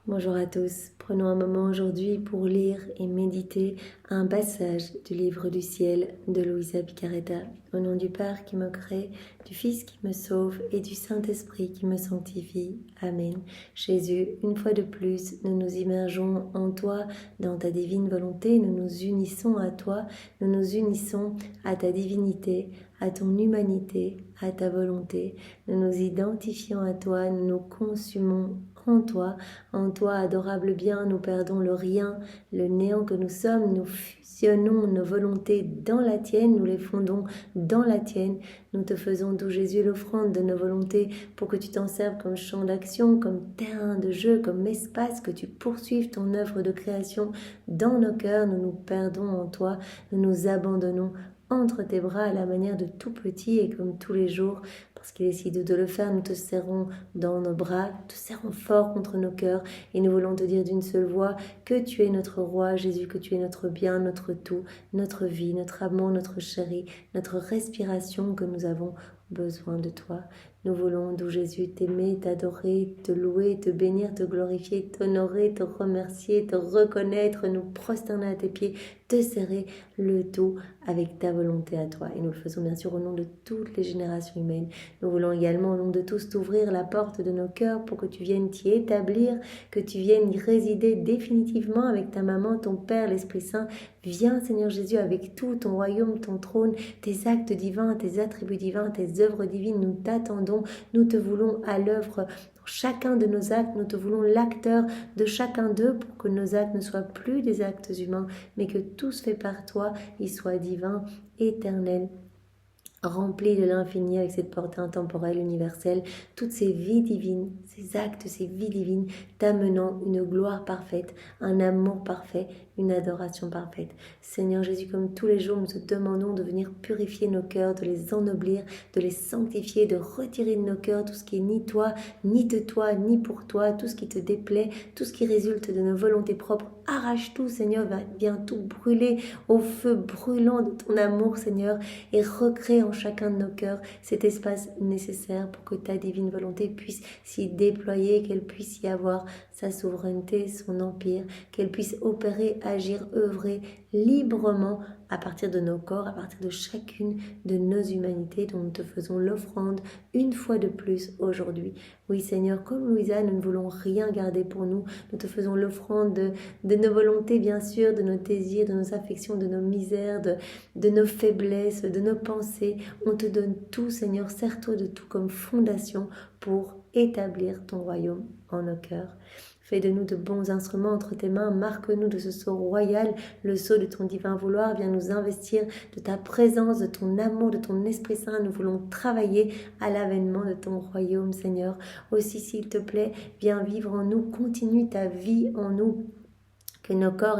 Bonjour à tous, prenons un moment aujourd'hui pour lire et méditer un passage du livre du ciel de Luisa Piccarreta. Au nom du Père qui me crée, du Fils qui me sauve et du Saint-Esprit qui me sanctifie. Amen. Jésus, une fois de plus, nous nous immergeons en toi, dans ta divine volonté, nous nous unissons à toi, nous nous unissons à ta divinité, à ton humanité, à ta volonté. Nous nous identifions à toi, nous nous consumons en toi, adorable bien, nous perdons le rien, le néant que nous sommes, nous fusionnons nos volontés dans la tienne, nous les fondons dans la tienne, nous te faisons, doux Jésus, l'offrande de nos volontés pour que tu t'en serves comme champ d'action, comme terrain de jeu, comme espace, que tu poursuives ton œuvre de création dans nos cœurs, nous nous perdons en toi, nous nous abandonnons entre tes bras à la manière de tout petit et comme tous les jours, parce qu'il est si doux de le faire, nous te serrons dans nos bras, nous te serrons fort contre nos cœurs et nous voulons te dire d'une seule voix que tu es notre roi, Jésus, que tu es notre bien, notre tout, notre vie, notre amour, notre chéri, notre respiration, que nous avons besoin de toi. Nous voulons, doux Jésus, t'aimer, t'adorer, te louer, te bénir, te glorifier, t'honorer, te remercier, te reconnaître, nous prosterner à tes pieds, te serrer, le tout avec ta volonté à toi. Et nous le faisons bien sûr au nom de toutes les générations humaines. Nous voulons également au nom de tous t'ouvrir la porte de nos cœurs pour que tu viennes t'y établir, que tu viennes y résider définitivement avec ta maman, ton Père, l'Esprit Saint. Viens Seigneur Jésus avec tout, ton royaume, ton trône, tes actes divins, tes attributs divins, tes œuvres divines. Nous t'attendons, nous te voulons à l'œuvre dans chacun de nos actes, nous te voulons l'acteur de chacun d'eux pour que nos actes ne soient plus des actes humains, mais que tous faits par toi, ils soient divins, éternels, remplis de l'infini avec cette portée intemporelle, universelle, toutes ces vies divines, ces actes, ces vies divines, t'amenant une gloire parfaite, un amour parfait, une adoration parfaite. Seigneur Jésus, comme tous les jours, nous te demandons de venir purifier nos cœurs, de les ennoblir, de les sanctifier, de retirer de nos cœurs tout ce qui est ni toi, ni de toi, ni pour toi, tout ce qui te déplaît, tout ce qui résulte de nos volontés propres. Arrache tout, Seigneur, viens tout brûler au feu brûlant de ton amour, Seigneur, et recrée en chacun de nos cœurs cet espace nécessaire pour que ta divine volonté puisse s'y déployer, qu'elle puisse y avoir sa souveraineté, son empire, qu'elle puisse opérer, agir, œuvrer librement à partir de nos corps, à partir de chacune de nos humanités dont nous te faisons l'offrande une fois de plus aujourd'hui. Oui Seigneur, comme Louisa, nous ne voulons rien garder pour nous, nous te faisons l'offrande de nos volontés bien sûr, de nos désirs, de nos affections, de nos misères, de nos faiblesses, de nos pensées. On te donne tout Seigneur, sers-toi de tout comme fondation pour établir ton royaume en nos cœurs. Fais de nous de bons instruments entre tes mains, marque-nous de ce sceau royal, le sceau de ton divin vouloir. Viens nous investir de ta présence, de ton amour, de ton Esprit Saint. Nous voulons travailler à l'avènement de ton royaume, Seigneur. Aussi, s'il te plaît, viens vivre en nous, continue ta vie en nous. Que nos corps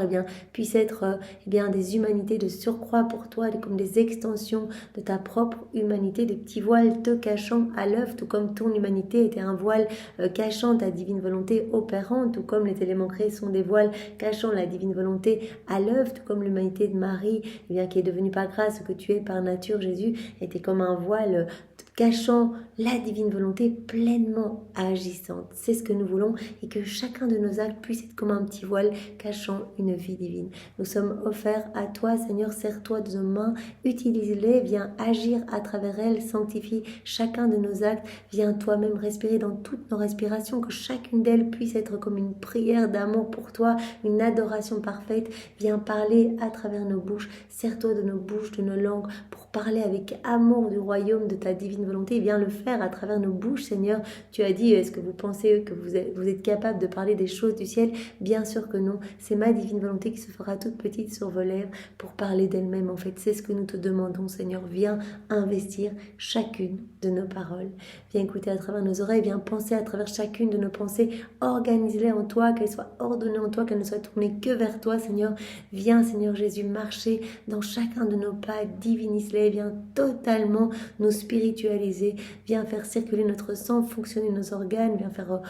puissent être des humanités de surcroît pour toi, comme des extensions de ta propre humanité, des petits voiles te cachant à l'œuvre, tout comme ton humanité était un voile cachant ta divine volonté opérante, tout comme les éléments créés sont des voiles cachant la divine volonté à l'œuvre, tout comme l'humanité de Marie, qui est devenue par grâce ce que tu es par nature, Jésus, était comme un voile cachant la divine volonté pleinement agissante. C'est ce que nous voulons et que chacun de nos actes puisse être comme un petit voile cachant une vie divine. Nous sommes offerts à toi, Seigneur, serre-toi de nos mains, utilise-les, viens agir à travers elles, sanctifie chacun de nos actes, viens toi-même respirer dans toutes nos respirations, que chacune d'elles puisse être comme une prière d'amour pour toi, une adoration parfaite, viens parler à travers nos bouches, serre-toi de nos bouches, de nos langues, pour parler avec amour du royaume de ta divine volonté, viens le faire à travers nos bouches, Seigneur. Tu as dit, est-ce que vous pensez que vous êtes capable de parler des choses du ciel? Bien sûr que non, c'est ma divine volonté qui se fera toute petite sur vos lèvres pour parler d'elle-même. En fait, c'est ce que nous te demandons, Seigneur. Viens investir chacune de nos paroles. Viens écouter à travers nos oreilles, viens penser à travers chacune de nos pensées. Organise-les en toi, qu'elles soient ordonnées en toi, qu'elles ne soient tournées que vers toi, Seigneur. Viens, Seigneur Jésus, marcher dans chacun de nos pas, divinise-les, viens totalement nous spiritualiser, viens faire circuler notre sang, fonctionner nos organes, viens faire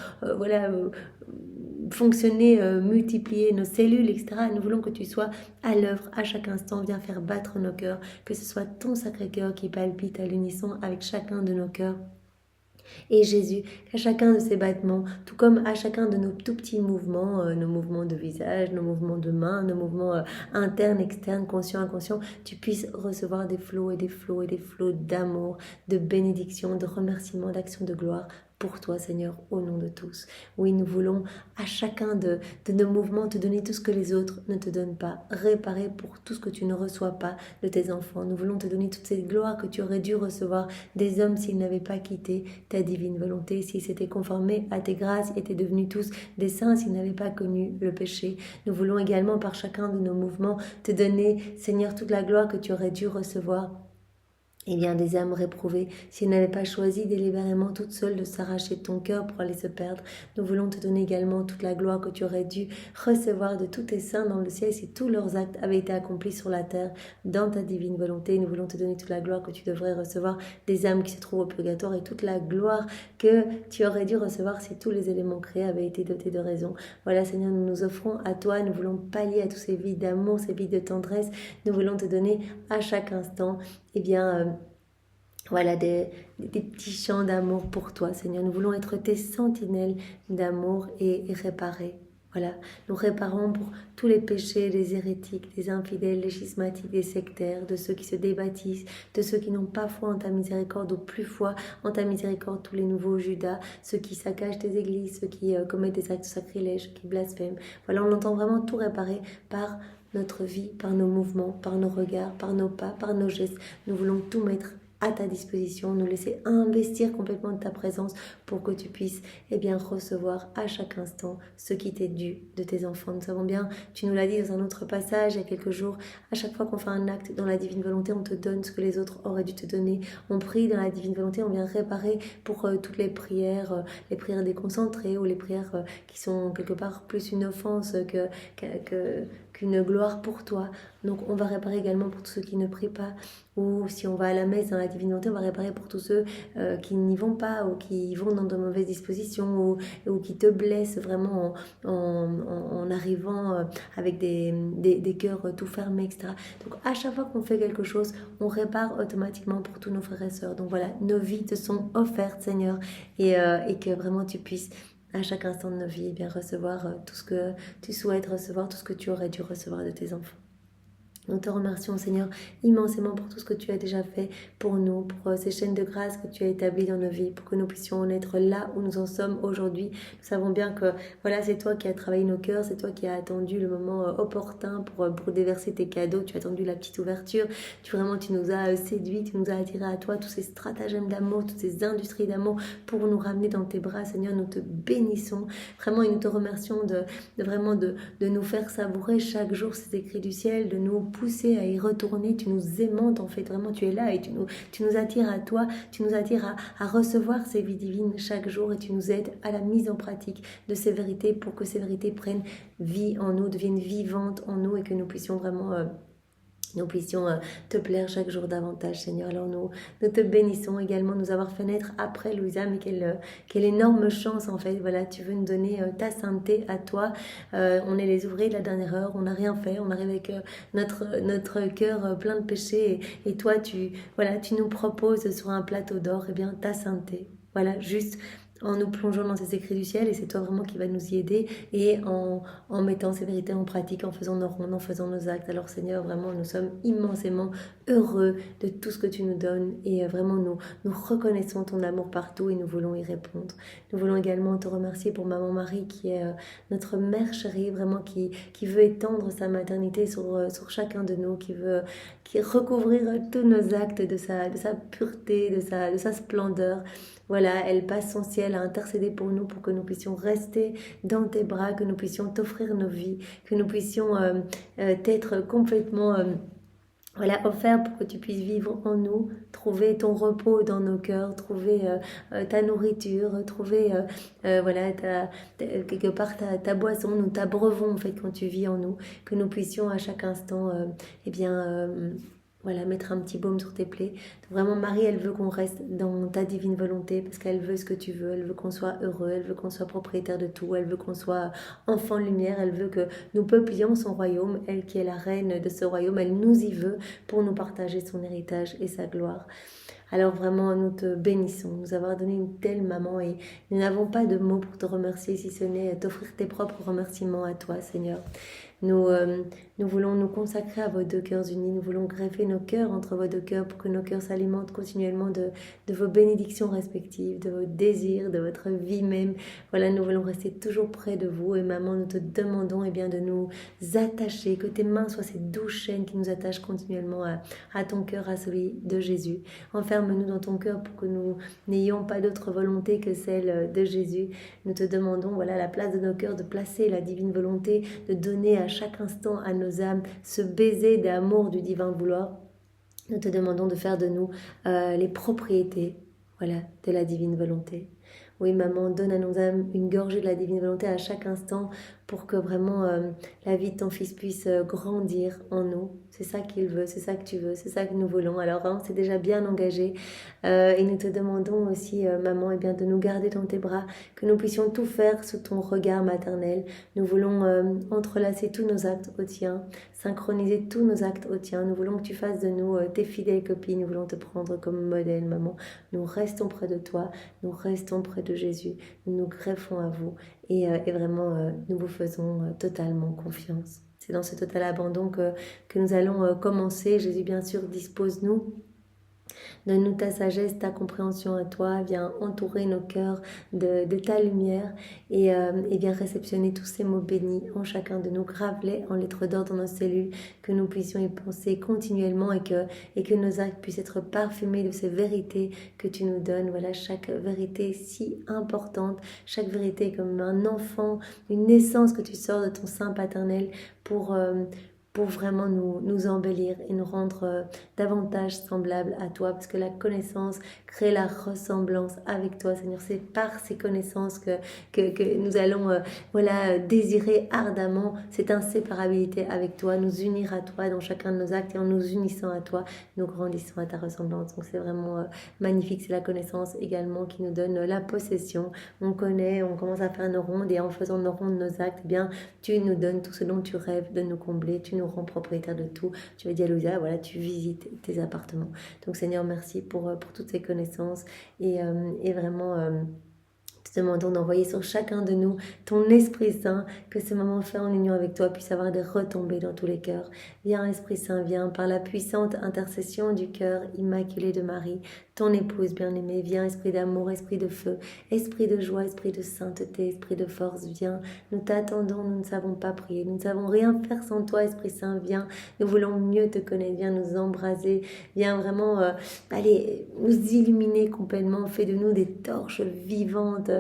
fonctionner, multiplier nos cellules, etc. Nous voulons que tu sois à l'œuvre à chaque instant, viens faire battre nos cœurs, que ce soit ton sacré cœur qui palpite à l'unisson avec chacun de nos cœurs. Et Jésus, qu'à chacun de ces battements, tout comme à chacun de nos tout petits mouvements, nos mouvements de visage, nos mouvements de main, nos mouvements internes, externes, conscients, inconscients, tu puisses recevoir des flots et des flots et des flots d'amour, de bénédiction, de remerciement, d'action de gloire pour toi, Seigneur, au nom de tous. Oui, nous voulons à chacun de nos mouvements te donner tout ce que les autres ne te donnent pas, réparer pour tout ce que tu ne reçois pas de tes enfants. Nous voulons te donner toutes ces gloires que tu aurais dû recevoir des hommes s'ils n'avaient pas quitté ta divine volonté, s'ils s'étaient conformés à tes grâces, étaient devenus tous des saints, s'ils n'avaient pas connu le péché. Nous voulons également par chacun de nos mouvements te donner, Seigneur, toute la gloire que tu aurais dû recevoir. Eh bien, des âmes réprouvées, s'ils n'avaient pas choisi délibérément toutes seules de s'arracher de ton cœur pour aller se perdre, nous voulons te donner également toute la gloire que tu aurais dû recevoir de tous tes saints dans le ciel si tous leurs actes avaient été accomplis sur la terre dans ta divine volonté. Nous voulons te donner toute la gloire que tu devrais recevoir des âmes qui se trouvent au purgatoire et toute la gloire que tu aurais dû recevoir si tous les éléments créés avaient été dotés de raison. Voilà, Seigneur, nous nous offrons à toi, nous voulons pallier à tous ces vies d'amour, ces vies de tendresse. Nous voulons te donner à chaque instant, eh bien, voilà, des petits chants d'amour pour toi, Seigneur. Nous voulons être tes sentinelles d'amour et réparer. Voilà, nous réparons pour tous les péchés, les hérétiques, les infidèles, les schismatiques, les sectaires, de ceux qui se débaptisent, de ceux qui n'ont pas foi en ta miséricorde ou plus foi en ta miséricorde, tous les nouveaux Judas, ceux qui saccagent tes églises, ceux qui commettent des actes sacrilèges, qui blasphèment. Voilà, on entend vraiment tout réparer par notre vie, par nos mouvements, par nos regards, par nos pas, par nos gestes. Nous voulons tout mettre à ta disposition, nous laisser investir complètement de ta présence pour que tu puisses recevoir à chaque instant ce qui t'est dû de tes enfants. Nous savons bien, tu nous l'as dit dans un autre passage il y a quelques jours, à chaque fois qu'on fait un acte dans la divine volonté, on te donne ce que les autres auraient dû te donner. On prie dans la divine volonté, on vient réparer pour toutes les prières déconcentrées ou les prières qui sont quelque part plus une offense qu'une gloire pour toi. Donc on va réparer également pour tous ceux qui ne prient pas, ou si on va à la messe dans la divine volonté, on va réparer pour tous ceux qui n'y vont pas ou qui vont dans de mauvaises dispositions ou qui te blessent vraiment en arrivant avec des cœurs tout fermés, etc. Donc à chaque fois qu'on fait quelque chose, on répare automatiquement pour tous nos frères et sœurs. Donc voilà, nos vies te sont offertes, Seigneur, et que vraiment tu puisses à chaque instant de nos vies recevoir tout ce que tu souhaites recevoir, tout ce que tu aurais dû recevoir de tes enfants. Nous te remercions, Seigneur, immensément pour tout ce que tu as déjà fait pour nous, pour ces chaînes de grâce que tu as établies dans nos vies, pour que nous puissions en être là où nous en sommes aujourd'hui. Nous savons bien que voilà, c'est toi qui as travaillé nos cœurs, c'est toi qui as attendu le moment opportun pour déverser tes cadeaux, tu as attendu la petite ouverture, tu nous as séduits, tu nous as attirés à toi, tous ces stratagèmes d'amour, toutes ces industries d'amour pour nous ramener dans tes bras, Seigneur. Nous te bénissons vraiment et nous te remercions de nous faire savourer chaque jour ces écrits du ciel, de nous pousser à y retourner. Tu nous aimantes en fait, vraiment tu es là et tu nous attires à toi, tu nous attires à recevoir ces vies divines chaque jour et tu nous aides à la mise en pratique de ces vérités pour que ces vérités prennent vie en nous, deviennent vivantes en nous et que nous puissions vraiment te plaire chaque jour davantage, Seigneur. Alors nous te bénissons également de nous avoir fait naître après Louisa, mais quelle énorme chance en fait. Voilà, tu veux nous donner ta sainteté à toi. On est les ouvriers de la dernière heure, on n'a rien fait, on arrive avec notre cœur plein de péchés et toi tu nous proposes sur un plateau d'or ta sainteté. Voilà, juste en nous plongeant dans ces écrits du ciel, et c'est toi vraiment qui va nous y aider, et en mettant ces vérités en pratique, en faisant nos rondes, en faisant nos actes. Alors Seigneur, vraiment nous sommes immensément heureux de tout ce que tu nous donnes, et vraiment nous reconnaissons ton amour partout et nous voulons y répondre. Nous voulons également te remercier pour Maman Marie qui est notre mère chérie, vraiment qui veut étendre sa maternité sur chacun de nous, qui recouvrir tous nos actes de sa pureté, de sa splendeur. Voilà, elle passe son ciel à intercéder pour nous, pour que nous puissions rester dans tes bras, que nous puissions t'offrir nos vies, que nous puissions t'être complètement offert pour que tu puisses vivre en nous, trouver ton repos dans nos cœurs, trouver ta nourriture, trouver quelque part ta boisson. Nous t'abreuvons en fait quand tu vis en nous, que nous puissions à chaque instant mettre un petit baume sur tes plaies. Donc vraiment, Marie, elle veut qu'on reste dans ta divine volonté parce qu'elle veut ce que tu veux. Elle veut qu'on soit heureux, elle veut qu'on soit propriétaire de tout, elle veut qu'on soit enfant de lumière, elle veut que nous peuplions son royaume. Elle qui est la reine de ce royaume, elle nous y veut pour nous partager son héritage et sa gloire. Alors vraiment, nous te bénissons, nous avoir donné une telle maman et nous n'avons pas de mots pour te remercier si ce n'est t'offrir tes propres remerciements à toi, Seigneur. Nous voulons nous consacrer à vos deux cœurs unis. Nous voulons greffer nos cœurs entre vos deux cœurs pour que nos cœurs s'alimentent continuellement de vos bénédictions respectives, de vos désirs, de votre vie même. Voilà, nous voulons rester toujours près de vous. Et maman, nous te demandons bien, de nous attacher, que tes mains soient ces douces chaînes qui nous attachent continuellement à ton cœur, à celui de Jésus. Enferme-nous dans ton cœur pour que nous n'ayons pas d'autre volonté que celle de Jésus. Nous te demandons, voilà, à la place de nos cœurs, de placer la divine volonté, de donner à chaque instant à nos âmes ce baiser d'amour du divin vouloir. Nous te demandons de faire de nous les propriétés, voilà, de la divine volonté. Oui, maman, donne à nos âmes une gorgée de la divine volonté à chaque instant pour que vraiment la vie de ton fils puisse grandir en nous. C'est ça qu'il veut, c'est ça que tu veux, c'est ça que nous voulons. Alors, c'est déjà bien engagé. Et nous te demandons aussi, maman, bien, de nous garder dans tes bras, que nous puissions tout faire sous ton regard maternel. Nous voulons entrelacer tous nos actes au tien, synchroniser tous nos actes au tien. Nous voulons que tu fasses de nous tes fidèles copines. Nous voulons te prendre comme modèle, maman. Nous restons près de toi, nous restons près de Jésus, nous nous greffons à vous et vraiment nous vous faisons totalement confiance. C'est dans ce total abandon que nous allons commencer. Jésus, bien sûr, dispose-nous. Donne-nous ta sagesse, ta compréhension à toi. Viens entourer nos cœurs de ta lumière et viens réceptionner tous ces mots bénis en chacun de nous. Grave-les en lettres d'or dans nos cellules, que nous puissions y penser continuellement et que nos actes puissent être parfumés de ces vérités que tu nous donnes. Voilà, chaque vérité si importante, chaque vérité comme un enfant, une naissance que tu sors de ton sein paternel pour vraiment nous embellir et nous rendre davantage semblables à toi, parce que la connaissance crée la ressemblance avec toi, Seigneur. C'est par ces connaissances que nous allons désirer ardemment cette inséparabilité avec toi, nous unir à toi dans chacun de nos actes, et en nous unissant à toi, nous grandissons à ta ressemblance. Donc c'est vraiment magnifique. C'est la connaissance également qui nous donne la possession. On connaît, on commence à faire nos rondes, et en faisant nos rondes, nos actes, bien, tu nous donnes tout ce dont tu rêves de nous combler, tu nous rends propriétaire de tout. Tu vas dire à Louisa, voilà, tu visites tes appartements. Donc Seigneur, merci pour toutes ces connaissances et vraiment te demandons d'envoyer sur chacun de nous ton Esprit Saint, que ce moment fait en union avec toi puisse avoir des retombées dans tous les cœurs. Viens Esprit Saint, viens par la puissante intercession du cœur immaculé de Marie, ton épouse bien-aimée. Viens Esprit d'amour, Esprit de feu, Esprit de joie, Esprit de sainteté, Esprit de force, viens. Nous t'attendons, nous ne savons pas prier, nous ne savons rien faire sans toi, Esprit Saint, viens. Nous voulons mieux te connaître, viens nous embraser, viens vraiment allez, nous illuminer complètement, fais de nous des torches vivantes,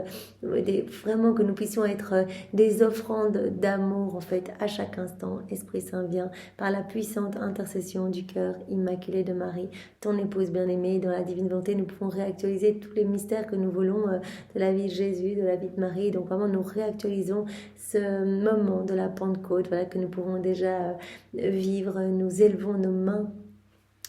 vraiment que nous puissions être des offrandes d'amour en fait à chaque instant. Esprit Saint, viens par la puissante intercession du cœur immaculé de Marie, ton épouse bien-aimée. Dans la divine volonté, nous pouvons réactualiser tous les mystères que nous voulons de la vie de Jésus, de la vie de Marie. Donc vraiment, nous réactualisons ce moment de la Pentecôte, voilà, que nous pouvons déjà vivre. Nous élevons nos mains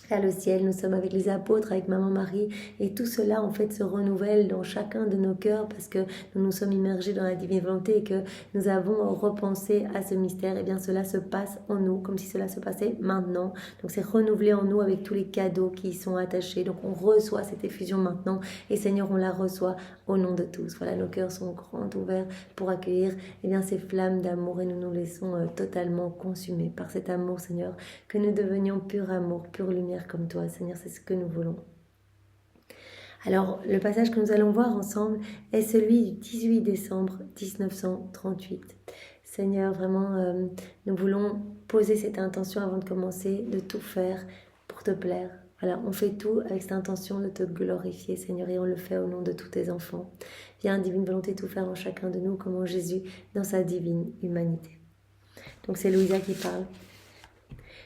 vers le ciel, nous sommes avec les apôtres, avec Maman Marie, et tout cela en fait se renouvelle dans chacun de nos cœurs parce que nous nous sommes immergés dans la divine volonté et que nous avons repensé à ce mystère. Et bien cela se passe en nous comme si cela se passait maintenant. Donc c'est renouvelé en nous avec tous les cadeaux qui y sont attachés. Donc on reçoit cette effusion maintenant et Seigneur, on la reçoit au nom de tous. Voilà, nos cœurs sont grands ouverts pour accueillir bien ces flammes d'amour et nous nous laissons totalement consumés par cet amour, Seigneur, que nous devenions pur amour, pure lumière comme toi, Seigneur, c'est ce que nous voulons. Alors, le passage que nous allons voir ensemble est celui du 18 décembre 1938. Seigneur, vraiment, nous voulons poser cette intention avant de commencer, de tout faire pour te plaire. Voilà, on fait tout avec cette intention de te glorifier, Seigneur, et on le fait au nom de tous tes enfants. Viens, divine volonté, tout faire en chacun de nous, comme en Jésus, dans sa divine humanité. Donc, c'est Louisa qui parle.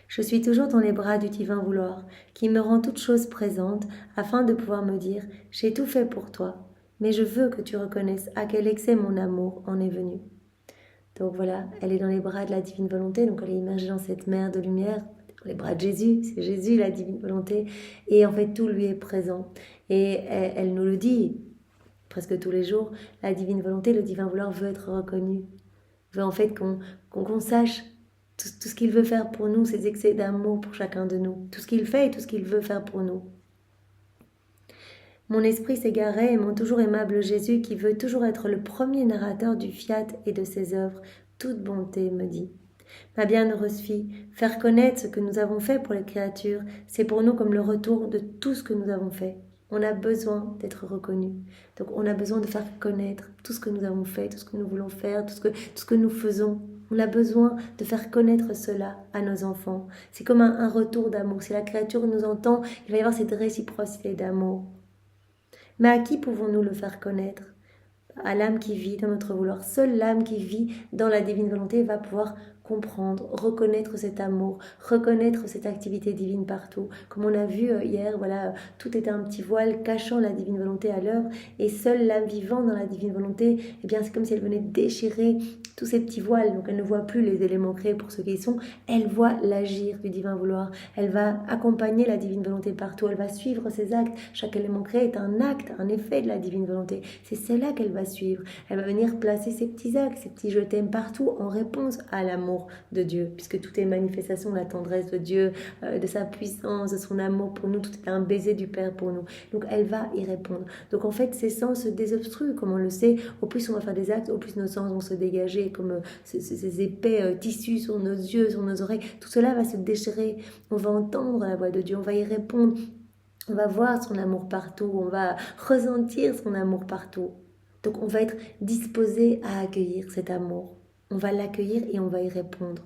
Je suis toujours dans les bras du divin vouloir, qui me rend toute chose présente, afin de pouvoir me dire « J'ai tout fait pour toi, mais je veux que tu reconnaisses à quel excès mon amour en est venu. » Donc voilà, elle est dans les bras de la divine volonté, donc elle est immergée dans cette mer de lumière, dans les bras de Jésus, c'est Jésus la divine volonté, et en fait tout lui est présent. Et elle nous le dit presque tous les jours, la divine volonté, le divin vouloir veut être reconnu, veut en fait qu'on sache tout ce qu'il veut faire pour nous, ses excès d'amour pour chacun de nous. Tout ce qu'il fait et tout ce qu'il veut faire pour nous. Mon esprit s'égarait et mon toujours aimable Jésus, qui veut toujours être le premier narrateur du fiat et de ses œuvres, toute bonté me dit. Ma bienheureuse fille, faire connaître ce que nous avons fait pour les créatures, c'est pour nous comme le retour de tout ce que nous avons fait. On a besoin d'être reconnu. Donc on a besoin de faire connaître tout ce que nous avons fait, tout ce que nous voulons faire, tout ce que nous faisons. On a besoin de faire connaître cela à nos enfants. C'est comme un retour d'amour. Si la créature nous entend, il va y avoir cette réciprocité d'amour. Mais à qui pouvons-nous le faire connaître ? À l'âme qui vit dans notre vouloir. Seule l'âme qui vit dans la divine volonté va pouvoir comprendre, reconnaître cet amour, reconnaître cette activité divine partout. Comme on a vu hier, voilà, tout était un petit voile cachant la divine volonté à l'œuvre, et seule l'âme vivant dans la divine volonté, eh bien c'est comme si elle venait déchirer tous ces petits voiles. Donc elle ne voit plus les éléments créés pour ce qu'ils sont, elle voit l'agir du divin vouloir. Elle va accompagner la divine volonté partout, elle va suivre ses actes. Chaque élément créé est un acte, un effet de la divine volonté. C'est cela qu'elle va suivre. Elle va venir placer ses petits actes, ses petits je t'aime partout en réponse à l'amour de Dieu, puisque tout est manifestation de la tendresse de Dieu, de sa puissance, de son amour pour nous, tout est un baiser du Père pour nous. Donc elle va y répondre. Donc en fait, ces sens se désobstruent, comme on le sait. Au plus on va faire des actes, au plus nos sens vont se dégager, comme ces épais tissus sur nos yeux, sur nos oreilles. Tout cela va se déchirer. On va entendre la voix de Dieu, on va y répondre. On va voir son amour partout, on va ressentir son amour partout. Donc on va être disposé à accueillir cet amour. On va l'accueillir et on va y répondre.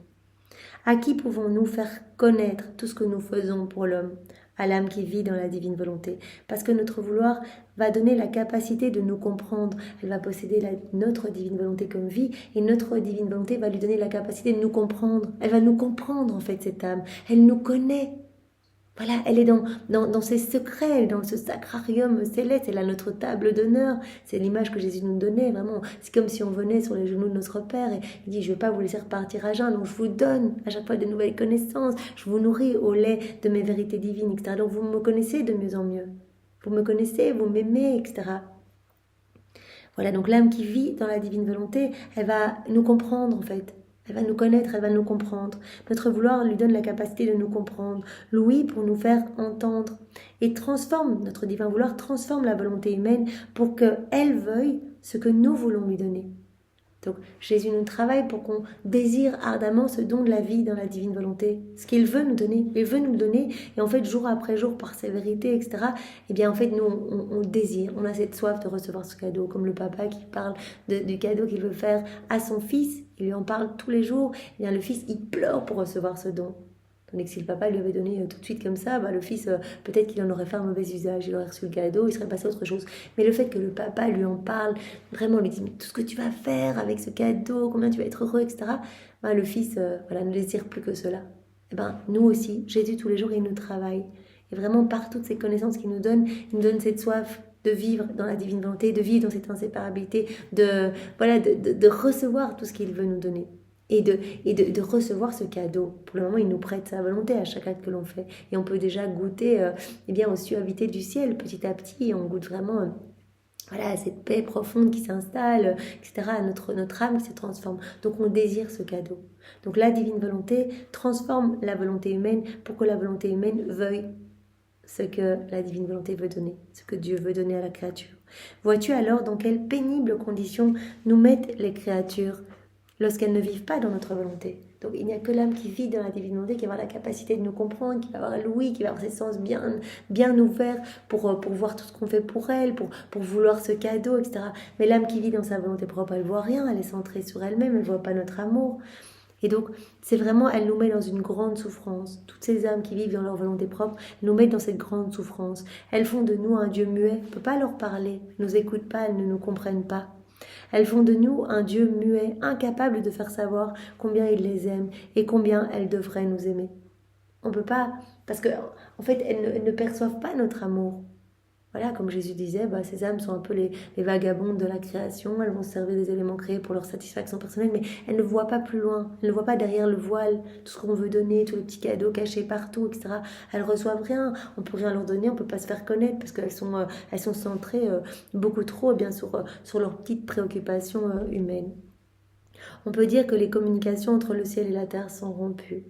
À qui pouvons-nous faire connaître tout ce que nous faisons pour l'homme ? À l'âme qui vit dans la divine volonté. Parce que notre vouloir va donner la capacité de nous comprendre. Elle va posséder notre divine volonté comme vie, et notre divine volonté va lui donner la capacité de nous comprendre. Elle va nous comprendre en fait, cette âme. Elle nous connaît. Voilà, elle est dans ses secrets, dans ce sacrarium céleste, elle a notre table d'honneur. C'est l'image que Jésus nous donnait, vraiment. C'est comme si on venait sur les genoux de notre Père et il dit, je ne vais pas vous laisser repartir à jeun, donc je vous donne à chaque fois de nouvelles connaissances, je vous nourris au lait de mes vérités divines, etc. Donc vous me connaissez de mieux en mieux. Vous me connaissez, vous m'aimez, etc. Voilà, donc l'âme qui vit dans la divine volonté, elle va nous comprendre en fait. Elle va nous connaître, elle va nous comprendre. Notre vouloir lui donne la capacité de nous comprendre, l'ouïe pour nous faire entendre. Et transforme, notre divin vouloir transforme la volonté humaine pour qu'elle veuille ce que nous voulons lui donner. Donc Jésus nous travaille pour qu'on désire ardemment ce don de la vie dans la divine volonté. Ce qu'il veut nous donner, il veut nous le donner. Et en fait, jour après jour, par ses vérités, etc., eh bien en fait, nous, on désire, on a cette soif de recevoir ce cadeau. Comme le papa qui parle du cadeau qu'il veut faire à son fils, il lui en parle tous les jours. Eh bien le fils, il pleure pour recevoir ce don. Tandis que si le papa lui avait donné tout de suite comme ça, le fils, peut-être qu'il en aurait fait un mauvais usage, il aurait reçu le cadeau, il serait passé à autre chose. Mais le fait que le papa lui en parle, vraiment lui dit, mais tout ce que tu vas faire avec ce cadeau, combien tu vas être heureux, etc. Le fils ne désire plus que cela. Et nous aussi, Jésus tous les jours, il nous travaille. Et vraiment, par toutes ces connaissances qu'il nous donne, il nous donne cette soif de vivre dans la divine volonté, de vivre dans cette inséparabilité, de recevoir tout ce qu'il veut nous donner. Et de recevoir ce cadeau. Pour le moment, il nous prête sa volonté à chaque acte que l'on fait. Et on peut déjà goûter aux suavités du ciel petit à petit. On goûte vraiment à cette paix profonde qui s'installe, etc. À notre âme qui se transforme. Donc on désire ce cadeau. Donc la divine volonté transforme la volonté humaine pour que la volonté humaine veuille ce que la divine volonté veut donner, ce que Dieu veut donner à la créature. Vois-tu alors dans quelles pénibles conditions nous mettent les créatures lorsqu'elles ne vivent pas dans notre volonté. Donc il n'y a que l'âme qui vit dans la divine volonté, qui va avoir la capacité de nous comprendre, qui va avoir l'ouïe, qui va avoir ses sens bien ouverts pour voir tout ce qu'on fait pour elle, pour vouloir ce cadeau, etc. Mais l'âme qui vit dans sa volonté propre, elle ne voit rien, elle est centrée sur elle-même, elle ne voit pas notre amour. Et donc, c'est vraiment, elle nous met dans une grande souffrance. Toutes ces âmes qui vivent dans leur volonté propre, elles nous mettent dans cette grande souffrance. Elles font de nous un Dieu muet, on ne peut pas leur parler, elles ne nous écoutent pas, elles ne nous comprennent pas. Elles font de nous un Dieu muet, incapable de faire savoir combien il les aime et combien elles devraient nous aimer. On ne peut pas, parce qu'en fait, elles ne perçoivent pas notre amour. Voilà, comme Jésus disait, ces âmes sont un peu les vagabondes de la création, elles vont se servir des éléments créés pour leur satisfaction personnelle, mais elles ne voient pas plus loin, elles ne voient pas derrière le voile, tout ce qu'on veut donner, tous les petits cadeaux cachés partout, etc. Elles reçoivent rien, on ne peut rien leur donner, on ne peut pas se faire connaître, parce qu'elles sont centrées beaucoup trop sur leurs petites préoccupations humaines. On peut dire que les communications entre le ciel et la terre sont rompues.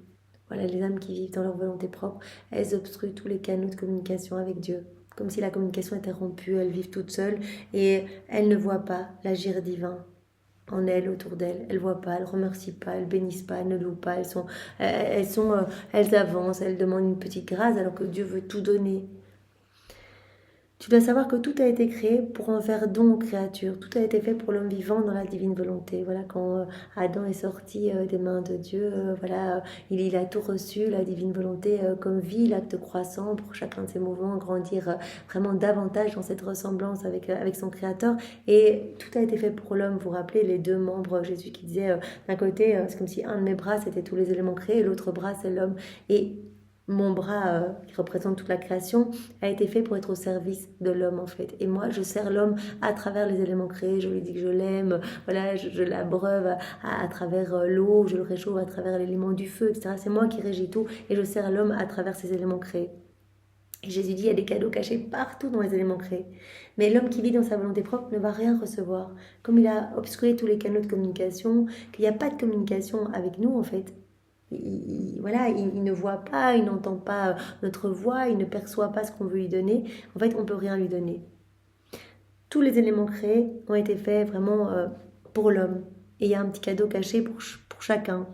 Voilà, les âmes qui vivent dans leur volonté propre, elles obstruent tous les canaux de communication avec Dieu. comme si la communication était rompue, elles vivent toutes seules et elles ne voient pas l'agir divin en elles, autour d'elles. Elles ne voient pas, elles ne remercient pas, elles ne bénissent pas, elles ne louent pas, elles avancent, elles demandent une petite grâce alors que Dieu veut tout donner. Tu dois savoir que tout a été créé pour en faire don aux créatures. Tout a été fait pour l'homme vivant dans la divine volonté. Voilà, quand Adam est sorti des mains de Dieu, il a tout reçu, la divine volonté comme vie, l'acte croissant pour chacun de ses mouvements, grandir vraiment davantage dans cette ressemblance avec son Créateur. Et tout a été fait pour l'homme. Vous vous rappelez les deux membres, Jésus qui disait d'un côté, c'est comme si un de mes bras c'était tous les éléments créés, et l'autre bras c'est l'homme. Et mon bras, qui représente toute la création, a été fait pour être au service de l'homme en fait. Et moi, je sers l'homme à travers les éléments créés. Je lui dis que je l'aime, voilà, je l'abreuve à travers l'eau, je le réchauffe à travers l'élément du feu, etc. C'est moi qui régis tout et je sers l'homme à travers ces éléments créés. Et Jésus dit, il y a des cadeaux cachés partout dans les éléments créés. Mais l'homme qui vit dans sa volonté propre ne va rien recevoir. Comme il a obstrué tous les canaux de communication, qu'il n'y a pas de communication avec nous en fait. Il ne voit pas, il n'entend pas notre voix, il ne perçoit pas ce qu'on veut lui donner. En fait, on ne peut rien lui donner. Tous les éléments créés ont été faits vraiment pour l'homme. Et il y a un petit cadeau caché pour chacun.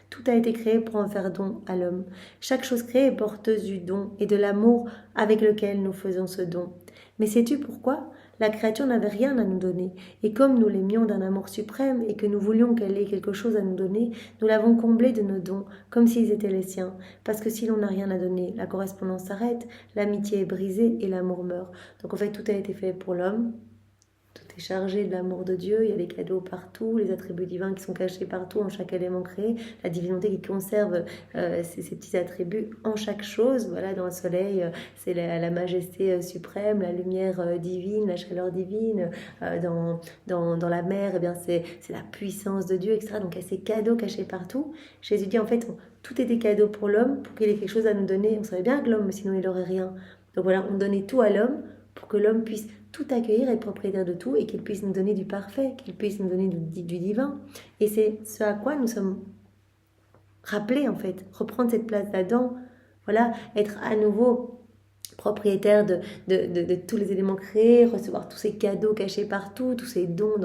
Tout a été créé pour en faire don à l'homme. Chaque chose créée est porteuse du don et de l'amour avec lequel nous faisons ce don. Mais sais-tu pourquoi ? La créature n'avait rien à nous donner, et comme nous l'aimions d'un amour suprême et que nous voulions qu'elle ait quelque chose à nous donner, nous l'avons comblée de nos dons, comme s'ils étaient les siens. Parce que si l'on n'a rien à donner, la correspondance s'arrête, l'amitié est brisée et l'amour meurt. Donc en fait, tout a été fait pour l'homme. Tout est chargé de l'amour de Dieu, il y a des cadeaux partout, les attributs divins qui sont cachés partout en chaque élément créé, la divinité qui conserve ces petits attributs en chaque chose. Voilà, dans le soleil, c'est la majesté suprême, la lumière divine, la chaleur divine. Dans la mer, eh bien, c'est la puissance de Dieu, etc. Donc il y a ces cadeaux cachés partout. Jésus dit en fait, tout est des cadeaux pour l'homme, pour qu'il ait quelque chose à nous donner. On savait bien que l'homme, sinon il n'aurait rien. Donc voilà, on donnait tout à l'homme pour que l'homme puisse tout accueillir, être propriétaire de tout et qu'il puisse nous donner du parfait, qu'il puisse nous donner du divin. Et c'est ce à quoi nous sommes rappelés en fait, reprendre cette place d'Adam, voilà, être à nouveau propriétaire de tous les éléments créés, recevoir tous ces cadeaux cachés partout, tous ces dons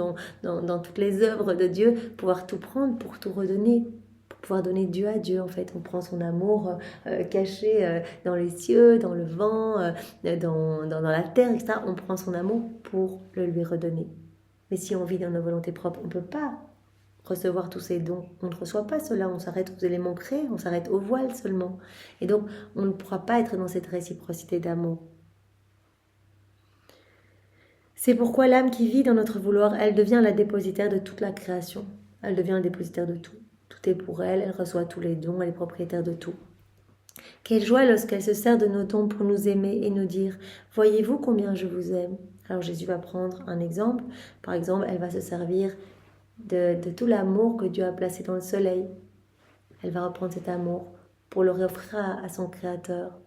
dans toutes les œuvres de Dieu, pouvoir tout prendre pour tout redonner. Pouvoir donner Dieu à Dieu en fait. On prend son amour caché dans les cieux, dans le vent, dans la terre, etc. On prend son amour pour le lui redonner. Mais si on vit dans nos volontés propres, on ne peut pas recevoir tous ces dons. On ne reçoit pas cela, on s'arrête aux éléments créés, on s'arrête au voile seulement. Et donc, on ne pourra pas être dans cette réciprocité d'amour. C'est pourquoi l'âme qui vit dans notre vouloir, elle devient la dépositaire de toute la création. Elle devient la dépositaire de tout. Tout est pour elle, elle reçoit tous les dons, elle est propriétaire de tout. Quelle joie lorsqu'elle se sert de nos dons pour nous aimer et nous dire « Voyez-vous combien je vous aime ?» Alors Jésus va prendre un exemple. Par exemple, elle va se servir de tout l'amour que Dieu a placé dans le soleil. Elle va reprendre cet amour pour le réoffrir à son Créateur.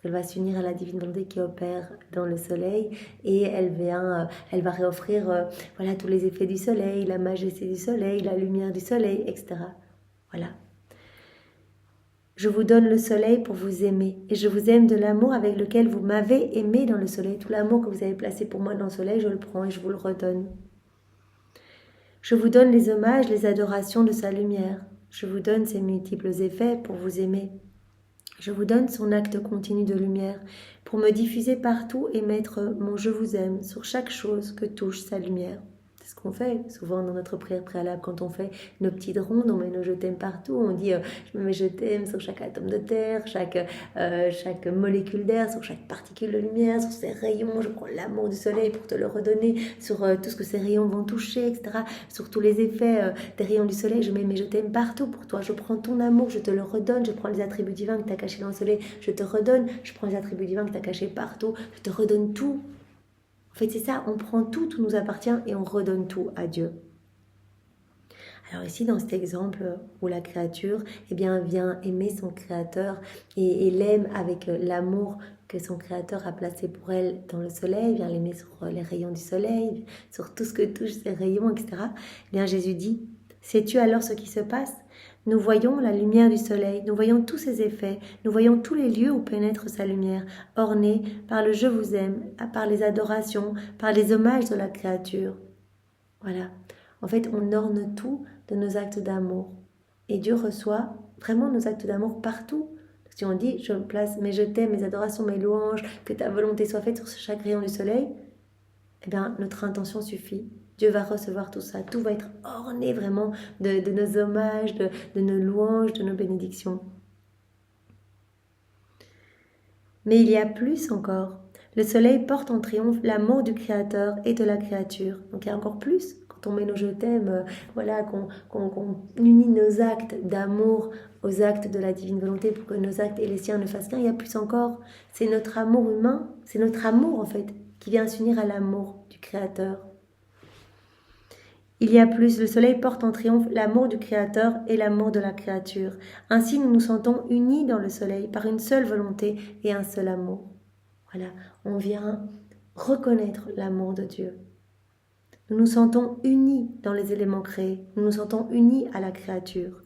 Elle va s'unir à la divine volonté qui opère dans le soleil et elle va réoffrir voilà, tous les effets du soleil, la majesté du soleil, la lumière du soleil, etc. Voilà. Je vous donne le soleil pour vous aimer et je vous aime de l'amour avec lequel vous m'avez aimé dans le soleil. Tout l'amour que vous avez placé pour moi dans le soleil, je le prends et je vous le redonne. Je vous donne les hommages, les adorations de sa lumière. Je vous donne ses multiples effets pour vous aimer. Je vous donne son acte continu de lumière pour me diffuser partout et mettre mon « je vous aime » sur chaque chose que touche sa lumière. C'est ce qu'on fait souvent dans notre prière préalable quand on fait nos petites rondes, on met nos « je t'aime » partout, on dit je me mets « je t'aime » sur chaque atome de terre, chaque molécule d'air, sur chaque particule de lumière, sur ces rayons, je prends l'amour du soleil pour te le redonner, sur tout ce que ces rayons vont toucher, etc. Sur tous les effets des rayons du soleil, je mets mes « je t'aime » partout pour toi, je prends ton amour, je te le redonne, je prends les attributs divins que tu as cachés dans le soleil, je te redonne, je prends les attributs divins que tu as cachés partout, je te redonne tout. En fait, c'est ça, on prend tout, tout nous appartient et on redonne tout à Dieu. Alors ici, dans cet exemple où la créature vient aimer son créateur et l'aime avec l'amour que son créateur a placé pour elle dans le soleil, vient l'aimer sur les rayons du soleil, sur tout ce que touche ces rayons, etc. Jésus dit, Sais-tu alors ce qui se passe? Nous voyons la lumière du soleil, nous voyons tous ses effets, nous voyons tous les lieux où pénètre sa lumière, ornés par le je vous aime, par les adorations, par les hommages de la créature. Voilà. En fait, on orne tout de nos actes d'amour. Et Dieu reçoit vraiment nos actes d'amour partout. Si on dit, je place mes je t'aime, mes adorations, mes louanges, que ta volonté soit faite sur chaque rayon du soleil, eh bien, notre intention suffit. Dieu va recevoir tout ça. Tout va être orné vraiment de nos hommages, de nos louanges, de nos bénédictions. Mais il y a plus encore. Le soleil porte en triomphe l'amour du Créateur et de la créature. Donc il y a encore plus. Quand on met nos je t'aime, voilà, qu'on unit nos actes d'amour aux actes de la divine volonté pour que nos actes et les siens ne fassent qu'un, il y a plus encore. C'est notre amour humain, c'est notre amour en fait, qui vient s'unir à l'amour du Créateur. Il y a plus, le soleil porte en triomphe l'amour du Créateur et l'amour de la créature. Ainsi, nous nous sentons unis dans le soleil par une seule volonté et un seul amour. Voilà, on vient reconnaître l'amour de Dieu. Nous nous sentons unis dans les éléments créés, nous nous sentons unis à la créature,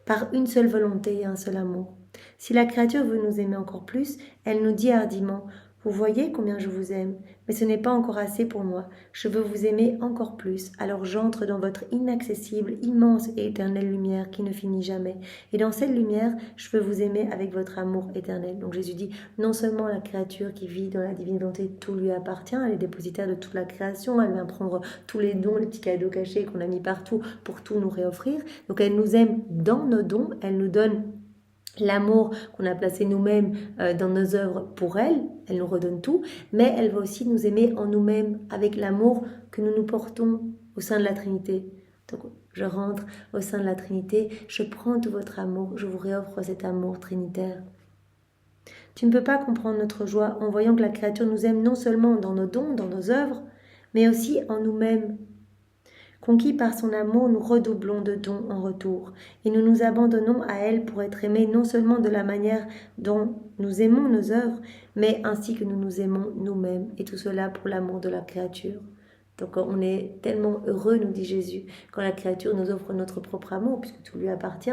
par une seule volonté et un seul amour. Si la créature veut nous aimer encore plus, elle nous dit hardiment: vous voyez combien je vous aime, mais ce n'est pas encore assez pour moi. Je veux vous aimer encore plus. Alors j'entre dans votre inaccessible, immense et éternelle lumière qui ne finit jamais. Et dans cette lumière, je veux vous aimer avec votre amour éternel. Donc Jésus dit, non seulement la créature qui vit dans la divine volonté, tout lui appartient, elle est dépositaire de toute la création, elle vient prendre tous les dons, les petits cadeaux cachés qu'on a mis partout pour tout nous réoffrir. Donc elle nous aime dans nos dons, elle nous donne l'amour qu'on a placé nous-mêmes dans nos œuvres pour elle nous redonne tout, mais elle va aussi nous aimer en nous-mêmes avec l'amour que nous nous portons au sein de la Trinité. Donc je rentre au sein de la Trinité, je prends tout votre amour, je vous réoffre cet amour trinitaire. Tu ne peux pas comprendre notre joie en voyant que la créature nous aime non seulement dans nos dons, dans nos œuvres, mais aussi en nous-mêmes. Conquis par son amour, nous redoublons de dons en retour, et nous nous abandonnons à elle pour être aimés non seulement de la manière dont nous aimons nos œuvres, mais ainsi que nous nous aimons nous-mêmes, et tout cela pour l'amour de la créature. Donc on est tellement heureux, nous dit Jésus, quand la créature nous offre notre propre amour, puisque tout lui appartient,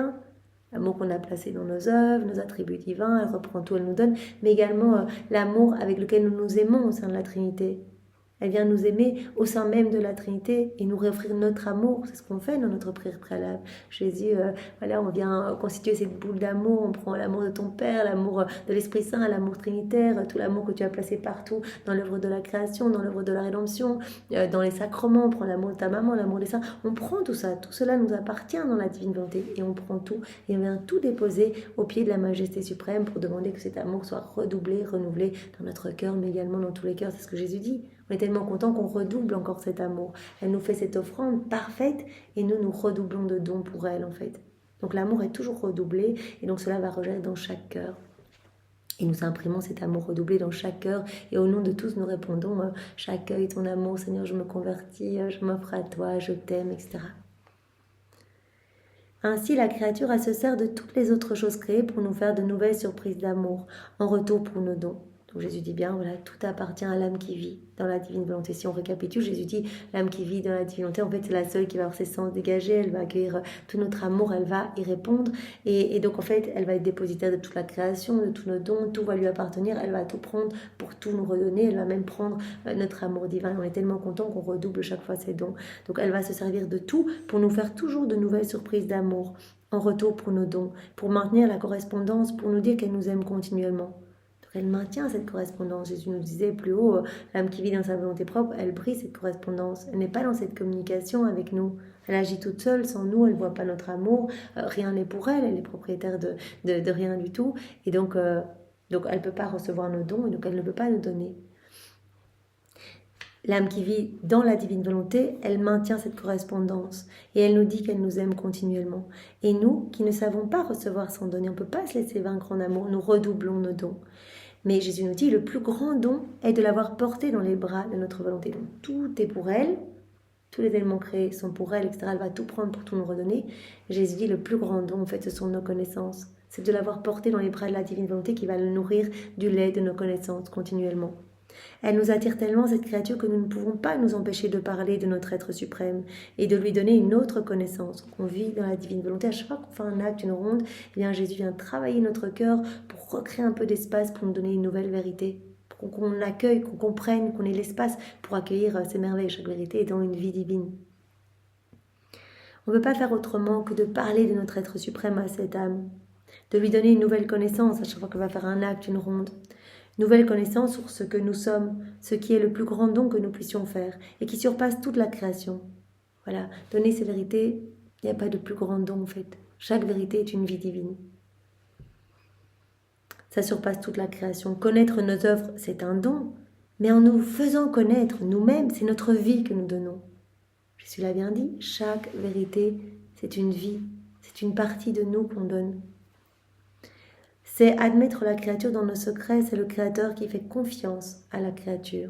l'amour qu'on a placé dans nos œuvres, nos attributs divins, elle reprend tout, elle nous donne, mais également l'amour avec lequel nous nous aimons au sein de la Trinité. Elle vient nous aimer au sein même de la Trinité et nous réoffrir notre amour. C'est ce qu'on fait dans notre prière préalable. Jésus, voilà, on vient constituer cette boule d'amour. On prend l'amour de ton Père, l'amour de l'Esprit Saint, l'amour trinitaire, tout l'amour que tu as placé partout dans l'œuvre de la création, dans l'œuvre de la rédemption, dans les sacrements. On prend l'amour de ta maman, l'amour des saints. On prend tout ça. Tout cela nous appartient dans la divine volonté. Et on prend tout et on vient tout déposer au pied de la majesté suprême pour demander que cet amour soit redoublé, renouvelé dans notre cœur, mais également dans tous les cœurs. C'est ce que Jésus dit. On est tellement content qu'on redouble encore cet amour. Elle nous fait cette offrande parfaite et nous redoublons de dons pour elle en fait. Donc l'amour est toujours redoublé et donc cela va rejaillir dans chaque cœur. Et nous imprimons cet amour redoublé dans chaque cœur et au nom de tous nous répondons j'accueille ton amour Seigneur, je me convertis, je m'offre à toi, je t'aime, etc. Ainsi la créature elle se sert de toutes les autres choses créées pour nous faire de nouvelles surprises d'amour en retour pour nos dons. Donc Jésus dit bien, voilà, tout appartient à l'âme qui vit dans la divine volonté. Si on récapitule, Jésus dit, l'âme qui vit dans la divine volonté, en fait, c'est la seule qui va avoir ses sens dégagés, elle va accueillir tout notre amour, elle va y répondre. Et donc, en fait, elle va être dépositaire de toute la création, de tous nos dons, tout va lui appartenir, elle va tout prendre pour tout nous redonner, elle va même prendre notre amour divin. On est tellement content qu'on redouble chaque fois ses dons. Donc, elle va se servir de tout pour nous faire toujours de nouvelles surprises d'amour en retour pour nos dons, pour maintenir la correspondance, pour nous dire qu'elle nous aime continuellement. Elle maintient cette correspondance. Jésus nous disait plus haut, l'âme qui vit dans sa volonté propre, elle brise cette correspondance. Elle n'est pas dans cette communication avec nous. Elle agit toute seule, sans nous, elle ne voit pas notre amour. Rien n'est pour elle, elle est propriétaire de rien du tout. Et donc elle ne peut pas recevoir nos dons, et donc elle ne peut pas nous donner. L'âme qui vit dans la divine volonté, elle maintient cette correspondance et elle nous dit qu'elle nous aime continuellement. Et nous, qui ne savons pas recevoir sans donner, on ne peut pas se laisser vaincre en amour, nous redoublons nos dons. Mais Jésus nous dit, le plus grand don est de l'avoir porté dans les bras de notre volonté. Donc tout est pour elle, tous les éléments créés sont pour elle, etc. Elle va tout prendre pour tout nous redonner. Jésus dit, le plus grand don, en fait, ce sont nos connaissances. C'est de l'avoir porté dans les bras de la divine volonté qui va le nourrir du lait de nos connaissances continuellement. Elle nous attire tellement, cette créature, que nous ne pouvons pas nous empêcher de parler de notre être suprême et de lui donner une autre connaissance. On vit dans la divine volonté. À chaque fois qu'on fait un acte, une ronde, eh bien Jésus vient travailler notre cœur pour recréer un peu d'espace, pour nous donner une nouvelle vérité, pour qu'on accueille, qu'on comprenne, qu'on ait l'espace pour accueillir ces merveilles. Chaque vérité est dans une vie divine. On ne peut pas faire autrement que de parler de notre être suprême à cette âme, de lui donner une nouvelle connaissance à chaque fois qu'on va faire un acte, une ronde. Nouvelle connaissance sur ce que nous sommes, ce qui est le plus grand don que nous puissions faire et qui surpasse toute la création. Voilà, donner ces vérités, il n'y a pas de plus grand don en fait. Chaque vérité est une vie divine. Ça surpasse toute la création. Connaître nos œuvres, c'est un don, mais en nous faisant connaître nous-mêmes, c'est notre vie que nous donnons. Jésus l'a bien dit, chaque vérité, c'est une vie, c'est une partie de nous qu'on donne. C'est admettre la créature dans nos secrets, c'est le Créateur qui fait confiance à la créature.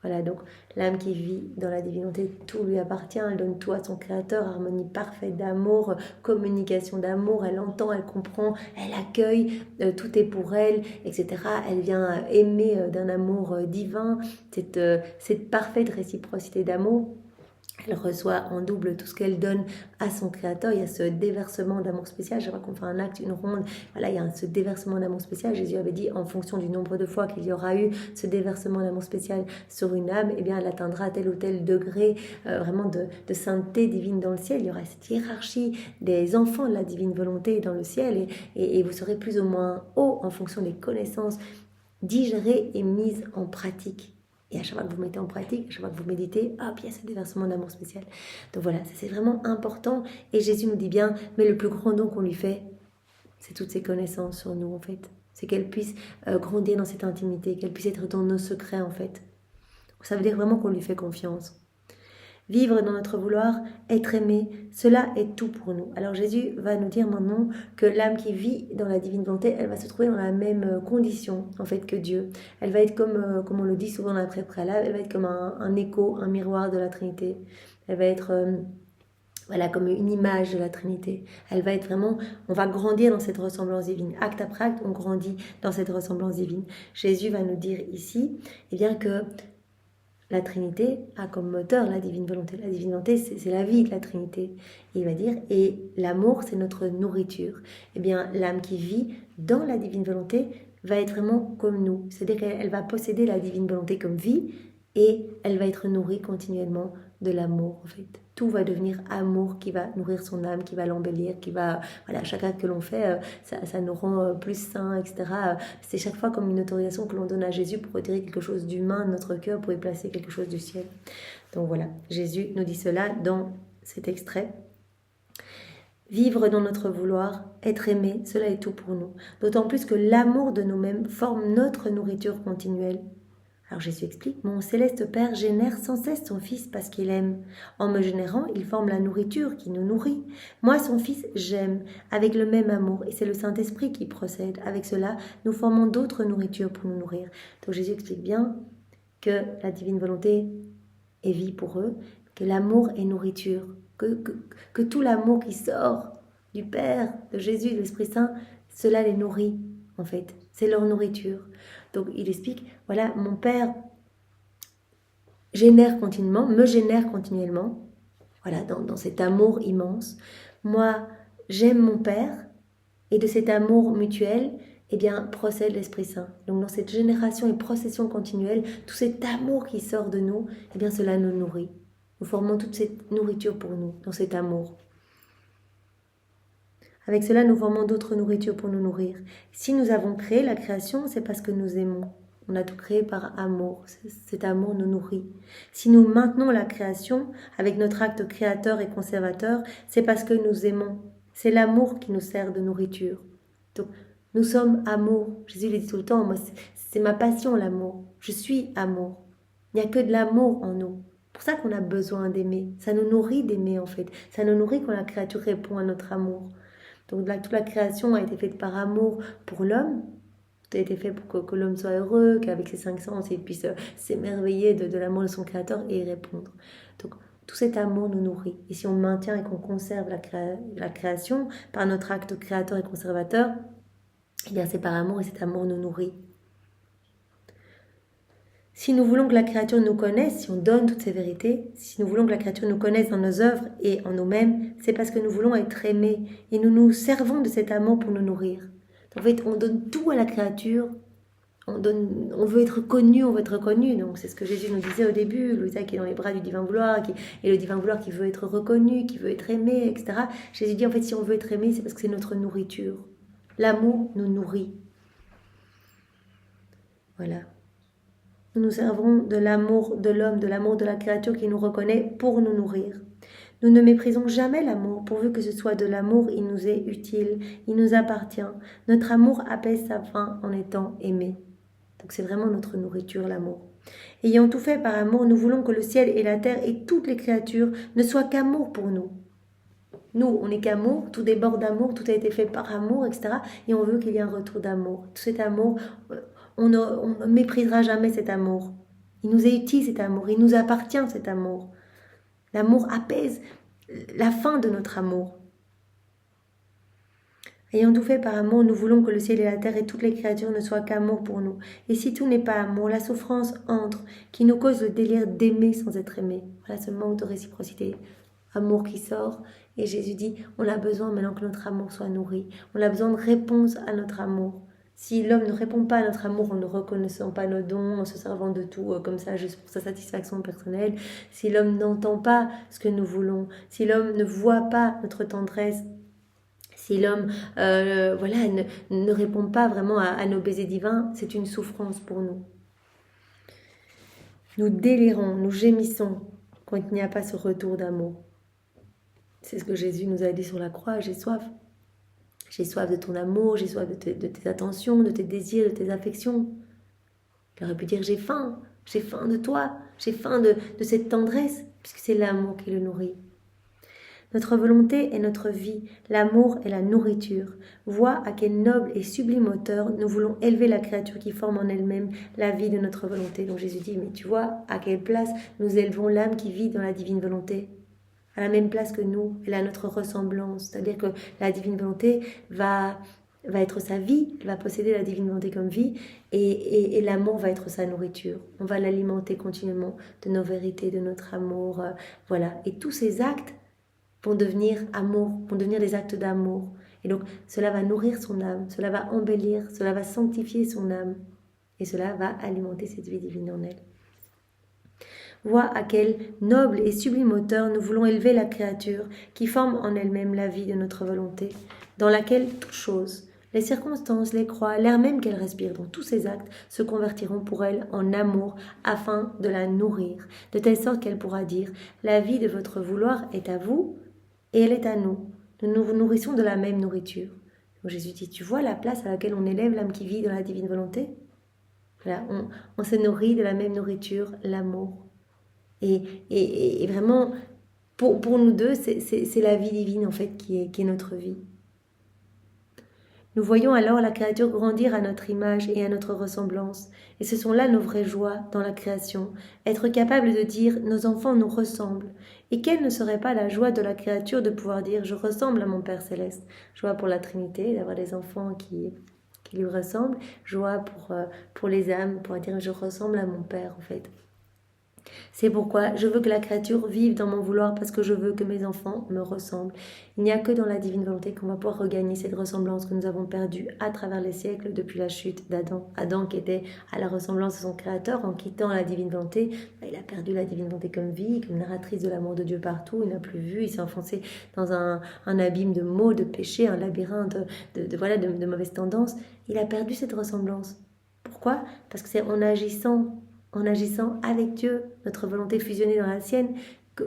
Voilà, donc l'âme qui vit dans la divinité, tout lui appartient, elle donne tout à son Créateur, harmonie parfaite d'amour, communication d'amour, elle entend, elle comprend, elle accueille, tout est pour elle, etc. Elle vient aimer d'un amour divin, cette parfaite réciprocité d'amour. Elle reçoit en double tout ce qu'elle donne à son Créateur. Il y a ce déversement d'amour spécial. Chaque fois qu'on fait un acte, une ronde, voilà, il y a ce déversement d'amour spécial. Jésus avait dit, en fonction du nombre de fois qu'il y aura eu ce déversement d'amour spécial sur une âme, eh bien, elle atteindra tel ou tel degré vraiment de sainteté divine dans le ciel. Il y aura cette hiérarchie des enfants de la divine volonté dans le ciel et vous serez plus ou moins haut en fonction des connaissances digérées et mises en pratique. Et à chaque fois que vous mettez en pratique, à chaque fois que vous méditez, hop, il y a ce déversement d'amour spécial. Donc voilà, c'est vraiment important. Et Jésus nous dit bien, mais le plus grand don qu'on lui fait, c'est toutes ses connaissances sur nous, en fait. C'est qu'elle puisse grandir dans cette intimité, qu'elle puisse être dans nos secrets, en fait. Ça veut dire vraiment qu'on lui fait confiance. Vivre dans notre vouloir, être aimé, cela est tout pour nous. Alors Jésus va nous dire maintenant que l'âme qui vit dans la divine volonté, elle va se trouver dans la même condition en fait que Dieu. Elle va être comme on le dit souvent dans la préalable, elle va être comme un écho, un miroir de la Trinité. Elle va être voilà, comme une image de la Trinité. Elle va être vraiment, on va grandir dans cette ressemblance divine. Acte après acte, on grandit dans cette ressemblance divine. Jésus va nous dire ici, eh bien que la Trinité a comme moteur la divine volonté. La divine volonté, c'est la vie de la Trinité. Et il va dire, et l'amour, c'est notre nourriture. Eh bien, l'âme qui vit dans la divine volonté va être vraiment comme nous. C'est-à-dire qu'elle va posséder la divine volonté comme vie et elle va être nourrie continuellement de l'amour, en fait. Tout va devenir amour qui va nourrir son âme, qui va l'embellir, qui va... Voilà, chaque acte que l'on fait, ça nous rend plus saints, etc. C'est chaque fois comme une autorisation que l'on donne à Jésus pour retirer quelque chose d'humain de notre cœur, pour y placer quelque chose du ciel. Donc voilà, Jésus nous dit cela dans cet extrait. Vivre dans notre vouloir, être aimé, cela est tout pour nous. D'autant plus que l'amour de nous-mêmes forme notre nourriture continuelle. Alors Jésus explique, mon céleste Père génère sans cesse son Fils parce qu'il aime. En me générant, il forme la nourriture qui nous nourrit. Moi, son Fils, j'aime, avec le même amour, et c'est le Saint-Esprit qui procède. Avec cela, nous formons d'autres nourritures pour nous nourrir. Donc Jésus explique bien que la divine volonté est vie pour eux, que l'amour est nourriture, que tout l'amour qui sort du Père, de Jésus, de l'Esprit Saint, cela les nourrit, en fait. C'est leur nourriture. Donc il explique, voilà, mon Père me génère continuellement, voilà, dans cet amour immense. Moi, j'aime mon Père, et de cet amour mutuel, eh bien, procède l'Esprit Saint. Donc dans cette génération et procession continuelle, tout cet amour qui sort de nous, eh bien, cela nous nourrit. Nous formons toute cette nourriture pour nous, dans cet amour. Avec cela, nous formons d'autres nourritures pour nous nourrir. Si nous avons créé la création, c'est parce que nous aimons. On a tout créé par amour. Cet amour nous nourrit. Si nous maintenons la création avec notre acte créateur et conservateur, c'est parce que nous aimons. C'est l'amour qui nous sert de nourriture. Donc, nous sommes amour. Jésus le dit tout le temps, moi, c'est ma passion, l'amour. Je suis amour. Il n'y a que de l'amour en nous. C'est pour ça qu'on a besoin d'aimer. Ça nous nourrit d'aimer, en fait. Ça nous nourrit quand la créature répond à notre amour. Donc là, toute la création a été faite par amour pour l'homme. Tout a été fait pour que l'homme soit heureux, qu'avec ses 5 sens, il puisse s'émerveiller de l'amour de son Créateur et y répondre. Donc tout cet amour nous nourrit. Et si on maintient et qu'on conserve la création par notre acte créateur et conservateur, eh bien c'est par amour et cet amour nous nourrit. Si nous voulons que la créature nous connaisse, si on donne toutes ces vérités, si nous voulons que la créature nous connaisse dans nos œuvres et en nous-mêmes, c'est parce que nous voulons être aimés et nous nous servons de cet amour pour nous nourrir. En fait, on donne tout à la créature, on veut être connu, on veut être reconnu. Donc c'est ce que Jésus nous disait au début, Louisa qui est dans les bras du divin vouloir, et le divin vouloir qui veut être reconnu, qui veut être aimé, etc. Jésus dit en fait si on veut être aimé, c'est parce que c'est notre nourriture. L'amour nous nourrit. Voilà. Nous nous servons de l'amour de l'homme, de l'amour de la créature qui nous reconnaît pour nous nourrir. Nous ne méprisons jamais l'amour, pourvu que ce soit de l'amour, il nous est utile, il nous appartient. Notre amour apaise sa faim en étant aimé. Donc c'est vraiment notre nourriture, l'amour. Ayant tout fait par amour, nous voulons que le ciel et la terre et toutes les créatures ne soient qu'amour pour nous. Nous, on n'est qu'amour, tout déborde d'amour, tout a été fait par amour, etc. Et on veut qu'il y ait un retour d'amour. Tout cet amour, on ne méprisera jamais cet amour. Il nous est utile cet amour, il nous appartient cet amour. L'amour apaise la fin de notre amour. Ayant tout fait par amour, nous voulons que le ciel et la terre et toutes les créatures ne soient qu'amour pour nous. Et si tout n'est pas amour, la souffrance entre, qui nous cause le délire d'aimer sans être aimé. Voilà ce manque de réciprocité. Amour qui sort. Et Jésus dit, on a besoin maintenant que notre amour soit nourri. On a besoin de réponse à notre amour. Si l'homme ne répond pas à notre amour en ne reconnaissant pas nos dons, en se servant de tout comme ça, juste pour sa satisfaction personnelle, si l'homme n'entend pas ce que nous voulons, si l'homme ne voit pas notre tendresse, si l'homme ne répond pas vraiment à nos baisers divins, c'est une souffrance pour nous. Nous délirons, nous gémissons quand il n'y a pas ce retour d'amour. C'est ce que Jésus nous a dit sur la croix, j'ai soif. J'ai soif de ton amour, j'ai soif de tes attentions, de tes désirs, de tes affections. Il aurait pu dire j'ai faim de toi, j'ai faim de cette tendresse, puisque c'est l'amour qui le nourrit. Notre volonté est notre vie, l'amour est la nourriture. Vois à quelle noble et sublime hauteur nous voulons élever la créature qui forme en elle-même la vie de notre volonté. Donc Jésus dit, mais tu vois à quelle place nous élevons l'âme qui vit dans la divine volonté. À la même place que nous, elle a notre ressemblance. C'est-à-dire que la divine volonté va être sa vie, elle va posséder la divine volonté comme vie, et l'amour va être sa nourriture. On va l'alimenter continuellement de nos vérités, de notre amour. Voilà. Et tous ces actes vont devenir amour, vont devenir des actes d'amour. Et donc, cela va nourrir son âme, cela va embellir, cela va sanctifier son âme. Et cela va alimenter cette vie divine en elle. Vois à quelle noble et sublime hauteur nous voulons élever la créature qui forme en elle-même la vie de notre volonté, dans laquelle toute chose, les circonstances, les croix, l'air même qu'elle respire, dans tous ces actes, se convertiront pour elle en amour afin de la nourrir, de telle sorte qu'elle pourra dire « La vie de votre vouloir est à vous et elle est à nous. Nous nous nourrissons de la même nourriture. » Donc Jésus dit « Tu vois la place à laquelle on élève l'âme qui vit dans la divine volonté ?» Voilà, on se nourrit de la même nourriture, l'amour. Et vraiment, pour nous deux, c'est la vie divine en fait qui est notre vie. Nous voyons alors la créature grandir à notre image et à notre ressemblance. Et ce sont là nos vraies joies dans la création. Être capable de dire « nos enfants nous ressemblent ». Et quelle ne serait pas la joie de la créature de pouvoir dire « je ressemble à mon Père Céleste ». Joie pour la Trinité, d'avoir des enfants qui lui ressemblent. Joie pour les âmes, pour dire « je ressemble à mon Père » en fait. C'est pourquoi je veux que la créature vive dans mon vouloir parce que je veux que mes enfants me ressemblent. Il n'y a que dans la divine volonté qu'on va pouvoir regagner cette ressemblance que nous avons perdue à travers les siècles depuis la chute d'Adam. Adam qui était à la ressemblance de son créateur en quittant la divine volonté, il a perdu la divine volonté comme vie, comme narratrice de l'amour de Dieu partout, il n'a plus vu, il s'est enfoncé dans un abîme de maux, de péchés, un labyrinthe de mauvaises tendances. Il a perdu cette ressemblance. Pourquoi ? Parce que c'est en agissant avec Dieu, notre volonté fusionnée dans la sienne,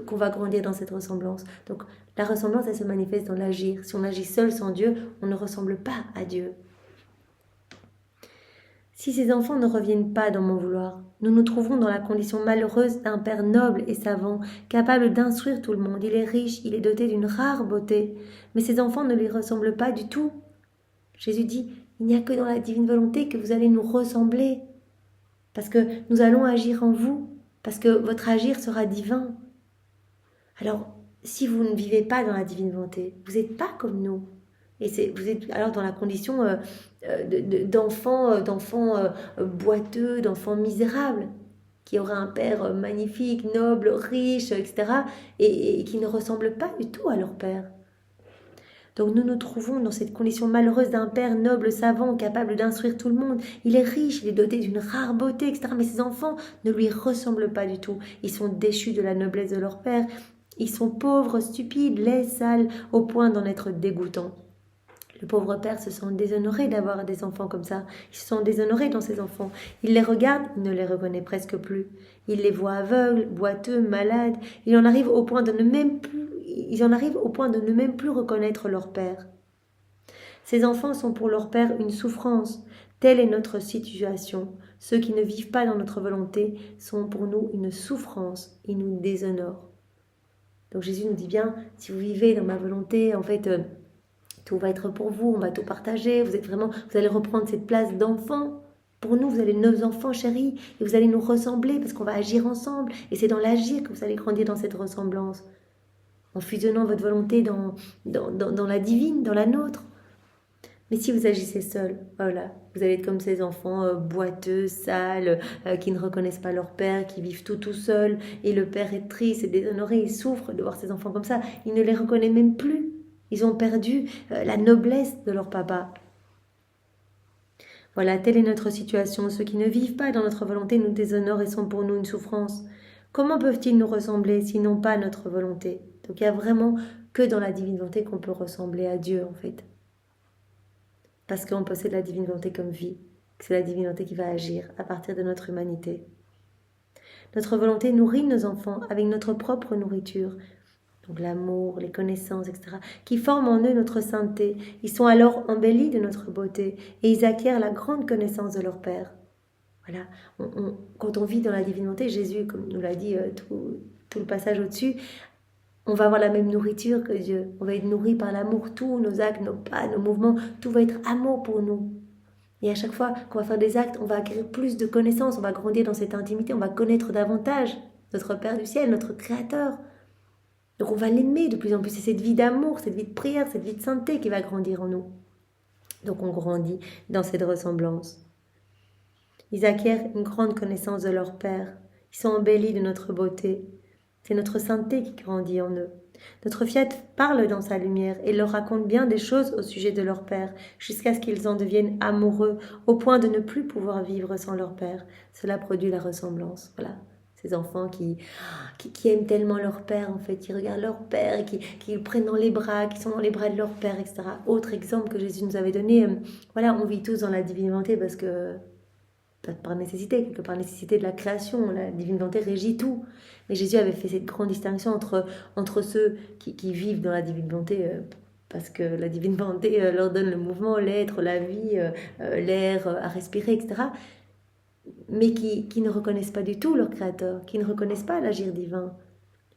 qu'on va grandir dans cette ressemblance. Donc la ressemblance, elle se manifeste dans l'agir. Si on agit seul sans Dieu, on ne ressemble pas à Dieu. Si ces enfants ne reviennent pas dans mon vouloir, nous nous trouverons dans la condition malheureuse d'un père noble et savant, capable d'instruire tout le monde. Il est riche, il est doté d'une rare beauté, mais ces enfants ne lui ressemblent pas du tout. Jésus dit, il n'y a que dans la divine volonté que vous allez nous ressembler. Parce que nous allons agir en vous, parce que votre agir sera divin. Alors, si vous ne vivez pas dans la divine volonté, vous n'êtes pas comme nous. Et vous êtes alors dans la condition d'enfants boiteux, d'enfants misérables. qui auraient un père magnifique, noble, riche, etc. et qui ne ressemblent pas du tout à leur père. Donc nous nous trouvons dans cette condition malheureuse d'un père noble, savant, capable d'instruire tout le monde. Il est riche, il est doté d'une rare beauté, etc. Mais ses enfants ne lui ressemblent pas du tout. Ils sont déchus de la noblesse de leur père. Ils sont pauvres, stupides, laids, sales, au point d'en être dégoûtants. Le pauvre père se sent déshonoré d'avoir des enfants comme ça. Ils se sent déshonorés dans ses enfants. Il les regarde, il ne les reconnaît presque plus. Il les voit aveugles, boiteux, malades. Ils en arrivent au point de ne même plus reconnaître leur père. Ces enfants sont pour leur père une souffrance. Telle est notre situation. Ceux qui ne vivent pas dans notre volonté sont pour nous une souffrance. Ils nous déshonorent. Donc Jésus nous dit bien, si vous vivez dans ma volonté, en fait, tout va être pour vous, on va tout partager, vous allez reprendre cette place d'enfant. Pour nous, vous allez nos enfants chéris, et vous allez nous ressembler parce qu'on va agir ensemble. Et c'est dans l'agir que vous allez grandir dans cette ressemblance. En fusionnant votre volonté dans la divine, dans la nôtre. Mais si vous agissez seul, voilà, vous allez être comme ces enfants boiteux, sales, qui ne reconnaissent pas leur père, qui vivent tout seuls. Et le père est triste et déshonoré, il souffre de voir ses enfants comme ça. Il ne les reconnaît même plus. Ils ont perdu la noblesse de leur papa. Voilà, telle est notre situation. Ceux qui ne vivent pas dans notre volonté nous déshonorent et sont pour nous une souffrance. Comment peuvent-ils nous ressembler s'ils n'ont pas notre volonté? Donc il n'y a vraiment que dans la divine volonté qu'on peut ressembler à Dieu en fait. Parce qu'on possède la divine volonté comme vie. C'est la divine volonté qui va agir à partir de notre humanité. Notre volonté nourrit nos enfants avec notre propre nourriture. Donc l'amour, les connaissances, etc., qui forment en eux notre sainteté. Ils sont alors embellis de notre beauté et ils acquièrent la grande connaissance de leur Père. Voilà. Quand on vit dans la divine volonté, Jésus, comme nous l'a dit tout le passage au-dessus, on va avoir la même nourriture que Dieu. On va être nourri par l'amour. Tous nos actes, nos pas, nos mouvements, tout va être amour pour nous. Et à chaque fois qu'on va faire des actes, on va acquérir plus de connaissances, on va grandir dans cette intimité, on va connaître davantage notre Père du ciel, notre Créateur. Donc on va l'aimer de plus en plus. C'est cette vie d'amour, cette vie de prière, cette vie de sainteté qui va grandir en nous. Donc on grandit dans cette ressemblance. Ils acquièrent une grande connaissance de leur Père. Ils sont embellis de notre beauté. C'est notre sainteté qui grandit en eux. Notre Fiat parle dans sa lumière et leur raconte bien des choses au sujet de leur Père, jusqu'à ce qu'ils en deviennent amoureux, au point de ne plus pouvoir vivre sans leur Père. Cela produit la ressemblance. Voilà. Ces enfants qui aiment tellement leur père, en fait, qui regardent leur père et qui le prennent dans les bras, qui sont dans les bras de leur père, etc. Autre exemple que Jésus nous avait donné, voilà, on vit tous dans la divine volonté parce que, pas par nécessité, quelque part nécessité de la création, la divine volonté régit tout. Mais Jésus avait fait cette grande distinction entre ceux qui vivent dans la divine volonté, parce que la divine volonté leur donne le mouvement, l'être, la vie, l'air à respirer, etc., mais qui ne reconnaissent pas du tout leur Créateur, qui ne reconnaissent pas l'agir divin.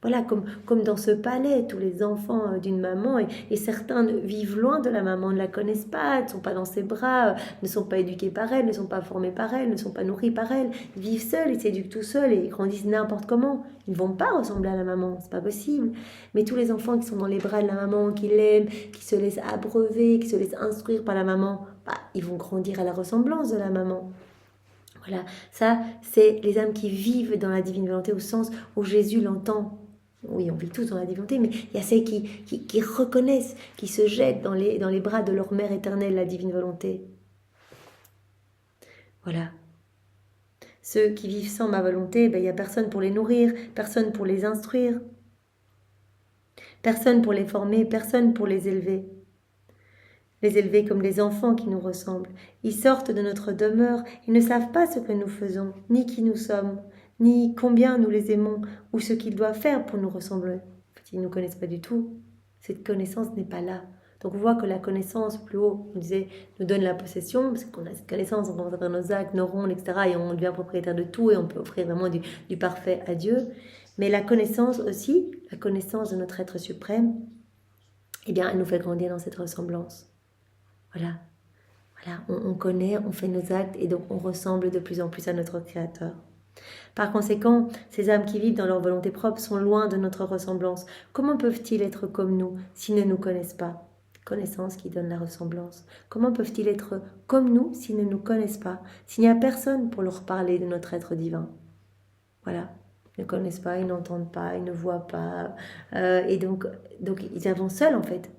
Voilà, comme dans ce palais, tous les enfants d'une maman, et certains vivent loin de la maman, ne la connaissent pas, ne sont pas dans ses bras, ne sont pas éduqués par elle, ne sont pas formés par elle, ne sont pas nourris par elle, ils vivent seuls, ils s'éduquent tout seuls et ils grandissent n'importe comment. Ils ne vont pas ressembler à la maman, c'est pas possible. Mais tous les enfants qui sont dans les bras de la maman, qui l'aiment, qui se laissent abreuver, qui se laissent instruire par la maman, ils vont grandir à la ressemblance de la maman. Voilà, ça, c'est les âmes qui vivent dans la divine volonté au sens où Jésus l'entend. Oui, on vit tous dans la divine volonté, mais il y a celles qui reconnaissent, qui se jettent dans les bras de leur Mère éternelle, la divine volonté. Voilà. Ceux qui vivent sans ma volonté, il n'y a personne pour les nourrir, personne pour les instruire, personne pour les former, personne pour les élever. Les élever comme des enfants qui nous ressemblent. Ils sortent de notre demeure, ils ne savent pas ce que nous faisons, ni qui nous sommes, ni combien nous les aimons, ou ce qu'ils doivent faire pour nous ressembler. En fait, ils ne nous connaissent pas du tout. Cette connaissance n'est pas là. Donc on voit que la connaissance, plus haut, on disait, nous donne la possession, parce qu'on a cette connaissance, on commence à faire nos actes, nos rondes, etc., et on devient propriétaire de tout, et on peut offrir vraiment du parfait à Dieu. Mais la connaissance aussi, la connaissance de notre être suprême, eh bien, elle nous fait grandir dans cette ressemblance. Voilà, on connaît, on fait nos actes et donc on ressemble de plus en plus à notre Créateur. Par conséquent, ces âmes qui vivent dans leur volonté propre sont loin de notre ressemblance. Comment peuvent-ils être comme nous s'ils ne nous connaissent pas? Connaissance qui donne la ressemblance. Comment peuvent-ils être comme nous s'ils ne nous connaissent pas, s'il n'y a personne pour leur parler de notre être divin? Voilà. Ils ne connaissent pas, ils n'entendent pas, ils ne voient pas. Et donc, ils avancent seuls en fait.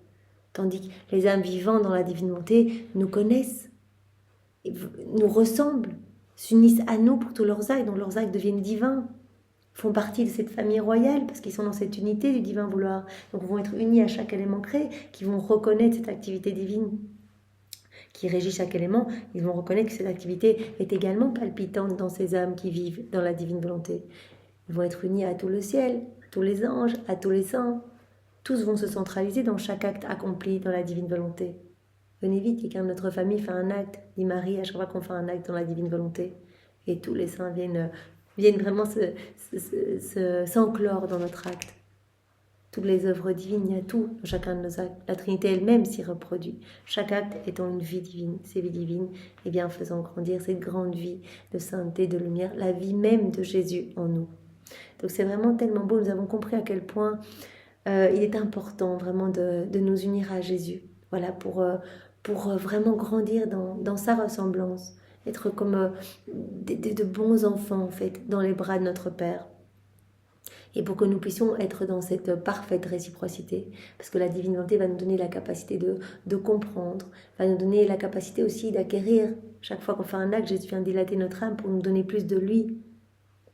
Tandis que les âmes vivant dans la divine volonté nous connaissent, nous ressemblent, s'unissent à nous pour tous leurs actes, donc leurs actes deviennent divins, font partie de cette famille royale parce qu'ils sont dans cette unité du divin vouloir. Donc vont être unis à chaque élément créé, qui vont reconnaître cette activité divine qui régit chaque élément. Ils vont reconnaître que cette activité est également palpitante dans ces âmes qui vivent dans la divine volonté. Ils vont être unis à tout le ciel, à tous les anges, à tous les saints. Tous vont se centraliser dans chaque acte accompli dans la divine volonté. Venez vite, quelqu'un de notre famille fait un acte, dit Marie, à chaque fois qu'on fait un acte dans la divine volonté. Et tous les saints viennent vraiment s'enclore dans notre acte. Toutes les œuvres divines, il y a tout dans chacun de nos actes. La Trinité elle-même s'y reproduit. Chaque acte étant une vie divine, ces vies divines, et bien faisant grandir cette grande vie de sainteté, de lumière, la vie même de Jésus en nous. Donc c'est vraiment tellement beau, nous avons compris à quel point il est important vraiment de nous unir à Jésus. Voilà, pour vraiment grandir dans sa ressemblance, être comme de bons enfants en fait, dans les bras de notre Père. Et pour que nous puissions être dans cette parfaite réciprocité, parce que la divine volonté va nous donner la capacité de comprendre, va nous donner la capacité aussi d'acquérir. Chaque fois qu'on fait un acte, Jésus vient dilater notre âme pour nous donner plus de lui.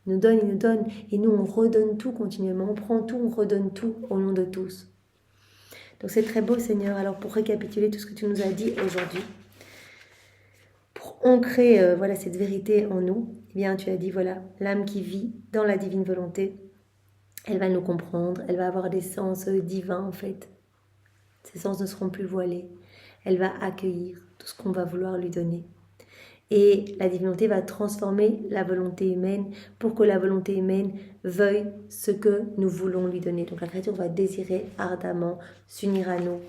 Il nous donne, et nous on redonne tout continuellement, on prend tout, on redonne tout au nom de tous. Donc c'est très beau Seigneur. Alors pour récapituler tout ce que tu nous as dit aujourd'hui, pour ancrer voilà, cette vérité en nous, eh bien tu as dit voilà, l'âme qui vit dans la divine volonté, elle va nous comprendre, elle va avoir des sens divins en fait. Ses sens ne seront plus voilés. Elle va accueillir tout ce qu'on va vouloir lui donner. Et la divinité va transformer la volonté humaine pour que la volonté humaine veuille ce que nous voulons lui donner. Donc la créature va désirer ardemment s'unir à nous.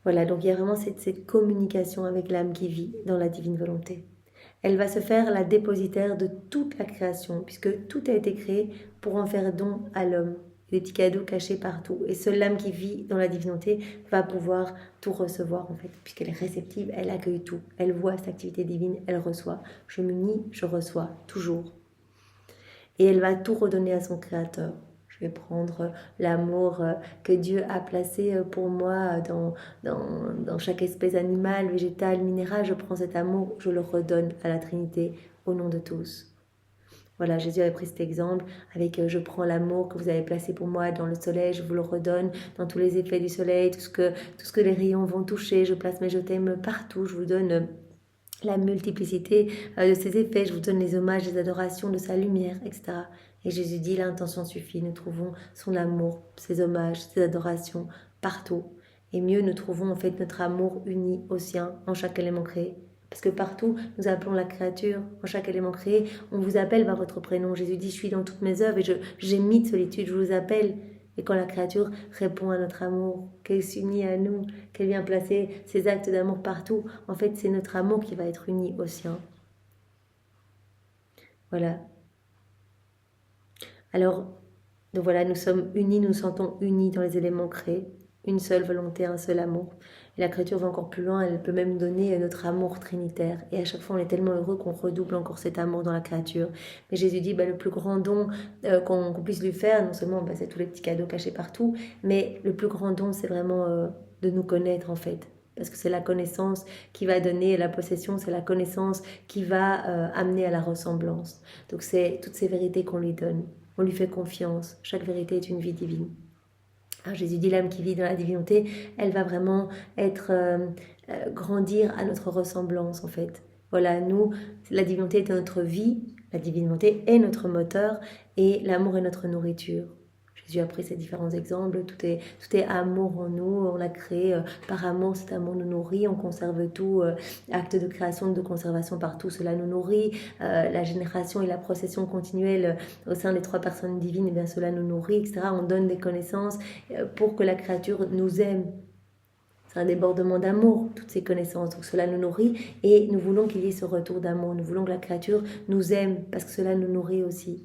Voilà, donc il y a vraiment cette communication avec l'âme qui vit dans la divine volonté. Elle va se faire la dépositaire de toute la création, puisque tout a été créé pour en faire don à l'homme. Des petits cadeaux cachés partout. Et seule l'âme qui vit dans la divinité va pouvoir tout recevoir, en fait, puisqu'elle est réceptive, elle accueille tout. Elle voit cette activité divine, elle reçoit. Je m'unis, je reçois, toujours. Et elle va tout redonner à son Créateur. Je vais prendre l'amour que Dieu a placé pour moi dans chaque espèce animale, végétale, minérale. Je prends cet amour, je le redonne à la Trinité au nom de tous. Voilà, Jésus avait pris cet exemple avec je prends l'amour que vous avez placé pour moi dans le soleil, je vous le redonne dans tous les effets du soleil, tout ce que les rayons vont toucher, je place mes je t'aime partout, je vous donne la multiplicité de ses effets, je vous donne les hommages, les adorations de sa lumière, etc. Et Jésus dit l'intention suffit, nous trouvons son amour, ses hommages, ses adorations partout. Et mieux, nous trouvons en fait notre amour uni au sien en chaque élément créé. Parce que partout, nous appelons la créature, en chaque élément créé, on vous appelle par votre prénom. Jésus dit, je suis dans toutes mes œuvres et j'ai mis de solitude, je vous appelle. Et quand la créature répond à notre amour, qu'elle s'unit à nous, qu'elle vient placer ses actes d'amour partout, en fait, c'est notre amour qui va être uni au sien. Voilà. Alors, donc voilà, nous sommes unis, nous nous sentons unis dans les éléments créés. Une seule volonté, un seul amour. Et la créature va encore plus loin, elle peut même donner notre amour trinitaire. Et à chaque fois, on est tellement heureux qu'on redouble encore cet amour dans la créature. Mais Jésus dit, le plus grand don qu'on puisse lui faire, non seulement c'est tous les petits cadeaux cachés partout, mais le plus grand don, c'est vraiment de nous connaître en fait. Parce que c'est la connaissance qui va donner la possession, c'est la connaissance qui va amener à la ressemblance. Donc c'est toutes ces vérités qu'on lui donne. On lui fait confiance. Chaque vérité est une vie divine. Alors Jésus dit l'âme qui vit dans la divinité, elle va vraiment grandir à notre ressemblance en fait. Voilà, nous, la divinité est notre vie, la divinité est notre moteur et l'amour est notre nourriture. Jésus a pris ces différents exemples, tout est amour en nous, on l'a créé par amour, cet amour nous nourrit, on conserve tout, acte de création, de conservation partout, cela nous nourrit, la génération et la procession continuelle au sein des trois personnes divines, eh bien cela nous nourrit, etc. On donne des connaissances pour que la créature nous aime. C'est un débordement d'amour, toutes ces connaissances, donc cela nous nourrit et nous voulons qu'il y ait ce retour d'amour, nous voulons que la créature nous aime parce que cela nous nourrit aussi.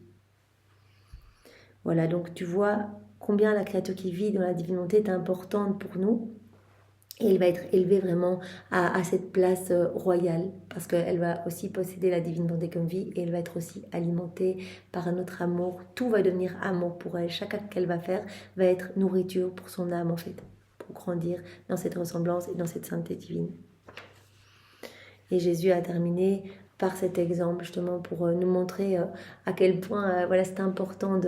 Voilà, donc tu vois combien la créature qui vit dans la divinité est importante pour nous. Et elle va être élevée vraiment à cette place royale, parce qu'elle va aussi posséder la divine bonté comme vie, et elle va être aussi alimentée par un autre amour. Tout va devenir amour pour elle. Chaque acte qu'elle va faire va être nourriture pour son âme, en fait, pour grandir dans cette ressemblance et dans cette sainteté divine. Et Jésus a terminé par cet exemple, justement, pour nous montrer à quel point voilà, c'est important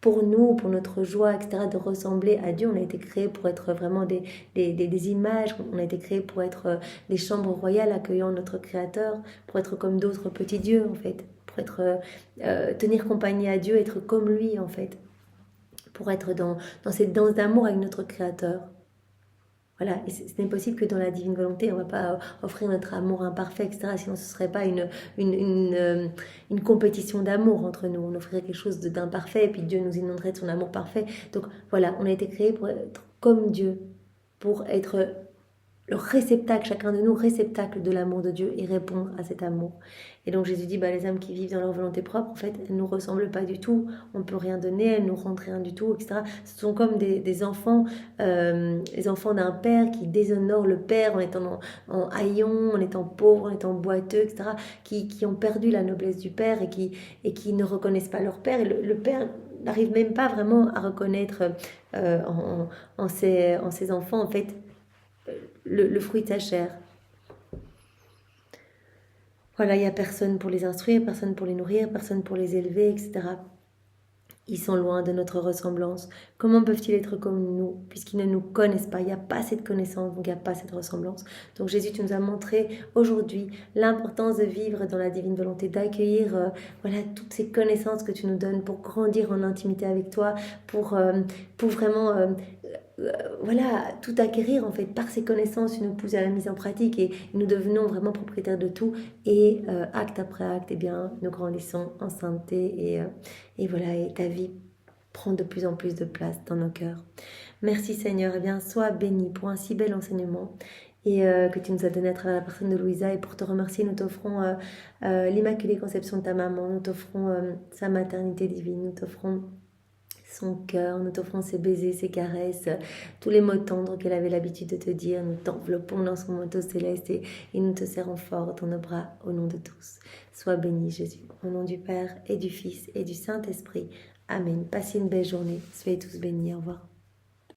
pour nous, pour notre joie, etc., de ressembler à Dieu. On a été créé pour être vraiment des images, on a été créé pour être des chambres royales accueillant notre Créateur, pour être comme d'autres petits dieux, en fait, pour être, tenir compagnie à Dieu, être comme lui, en fait, pour être dans cette danse d'amour avec notre Créateur. Voilà, et ce n'est possible que dans la divine volonté, on ne va pas offrir notre amour imparfait, etc. Sinon, ce ne serait pas une compétition d'amour entre nous. On offrirait quelque chose d'imparfait et puis Dieu nous inonderait de son amour parfait. Donc voilà, on a été créés pour être comme Dieu, pour être le réceptacle, chacun de nous, réceptacle de l'amour de Dieu et répondre à cet amour. Et donc Jésus dit, les âmes qui vivent dans leur volonté propre, en fait, elles ne nous ressemblent pas du tout, on ne peut rien donner, elles ne nous rendent rien du tout, etc. Ce sont comme des enfants, les enfants d'un père qui déshonorent le père en étant en haillons, en étant pauvres, en étant boiteux, etc., qui ont perdu la noblesse du père et qui ne reconnaissent pas leur père. Et le père n'arrive même pas vraiment à reconnaître en ses enfants, en fait, le fruit de sa chair. Voilà, il n'y a personne pour les instruire, personne pour les nourrir, personne pour les élever, etc. Ils sont loin de notre ressemblance. Comment peuvent-ils être comme nous, puisqu'ils ne nous connaissent pas? Il n'y a pas cette connaissance, donc il n'y a pas cette ressemblance. Donc Jésus, tu nous as montré aujourd'hui l'importance de vivre dans la divine volonté, d'accueillir voilà, toutes ces connaissances que tu nous donnes pour grandir en intimité avec toi, pour vraiment voilà, tout acquérir en fait par ces connaissances, une pousse à la mise en pratique et nous devenons vraiment propriétaires de tout et acte après acte, eh bien, nous grandissons en sainteté et voilà, et ta vie prend de plus en plus de place dans nos cœurs. Merci Seigneur, eh bien, sois béni pour un si bel enseignement et que tu nous as donné à travers la personne de Louisa. Et pour te remercier, nous t'offrons l'Immaculée Conception de ta maman, nous t'offrons sa maternité divine, nous t'offrons son cœur, nous t'offrons ses baisers, ses caresses, tous les mots tendres qu'elle avait l'habitude de te dire. Nous t'enveloppons dans son manteau céleste et nous te serrons fort dans nos bras au nom de tous. Sois béni Jésus, au nom du Père et du Fils et du Saint-Esprit. Amen. Passez une belle journée. Soyez tous bénis. Au revoir.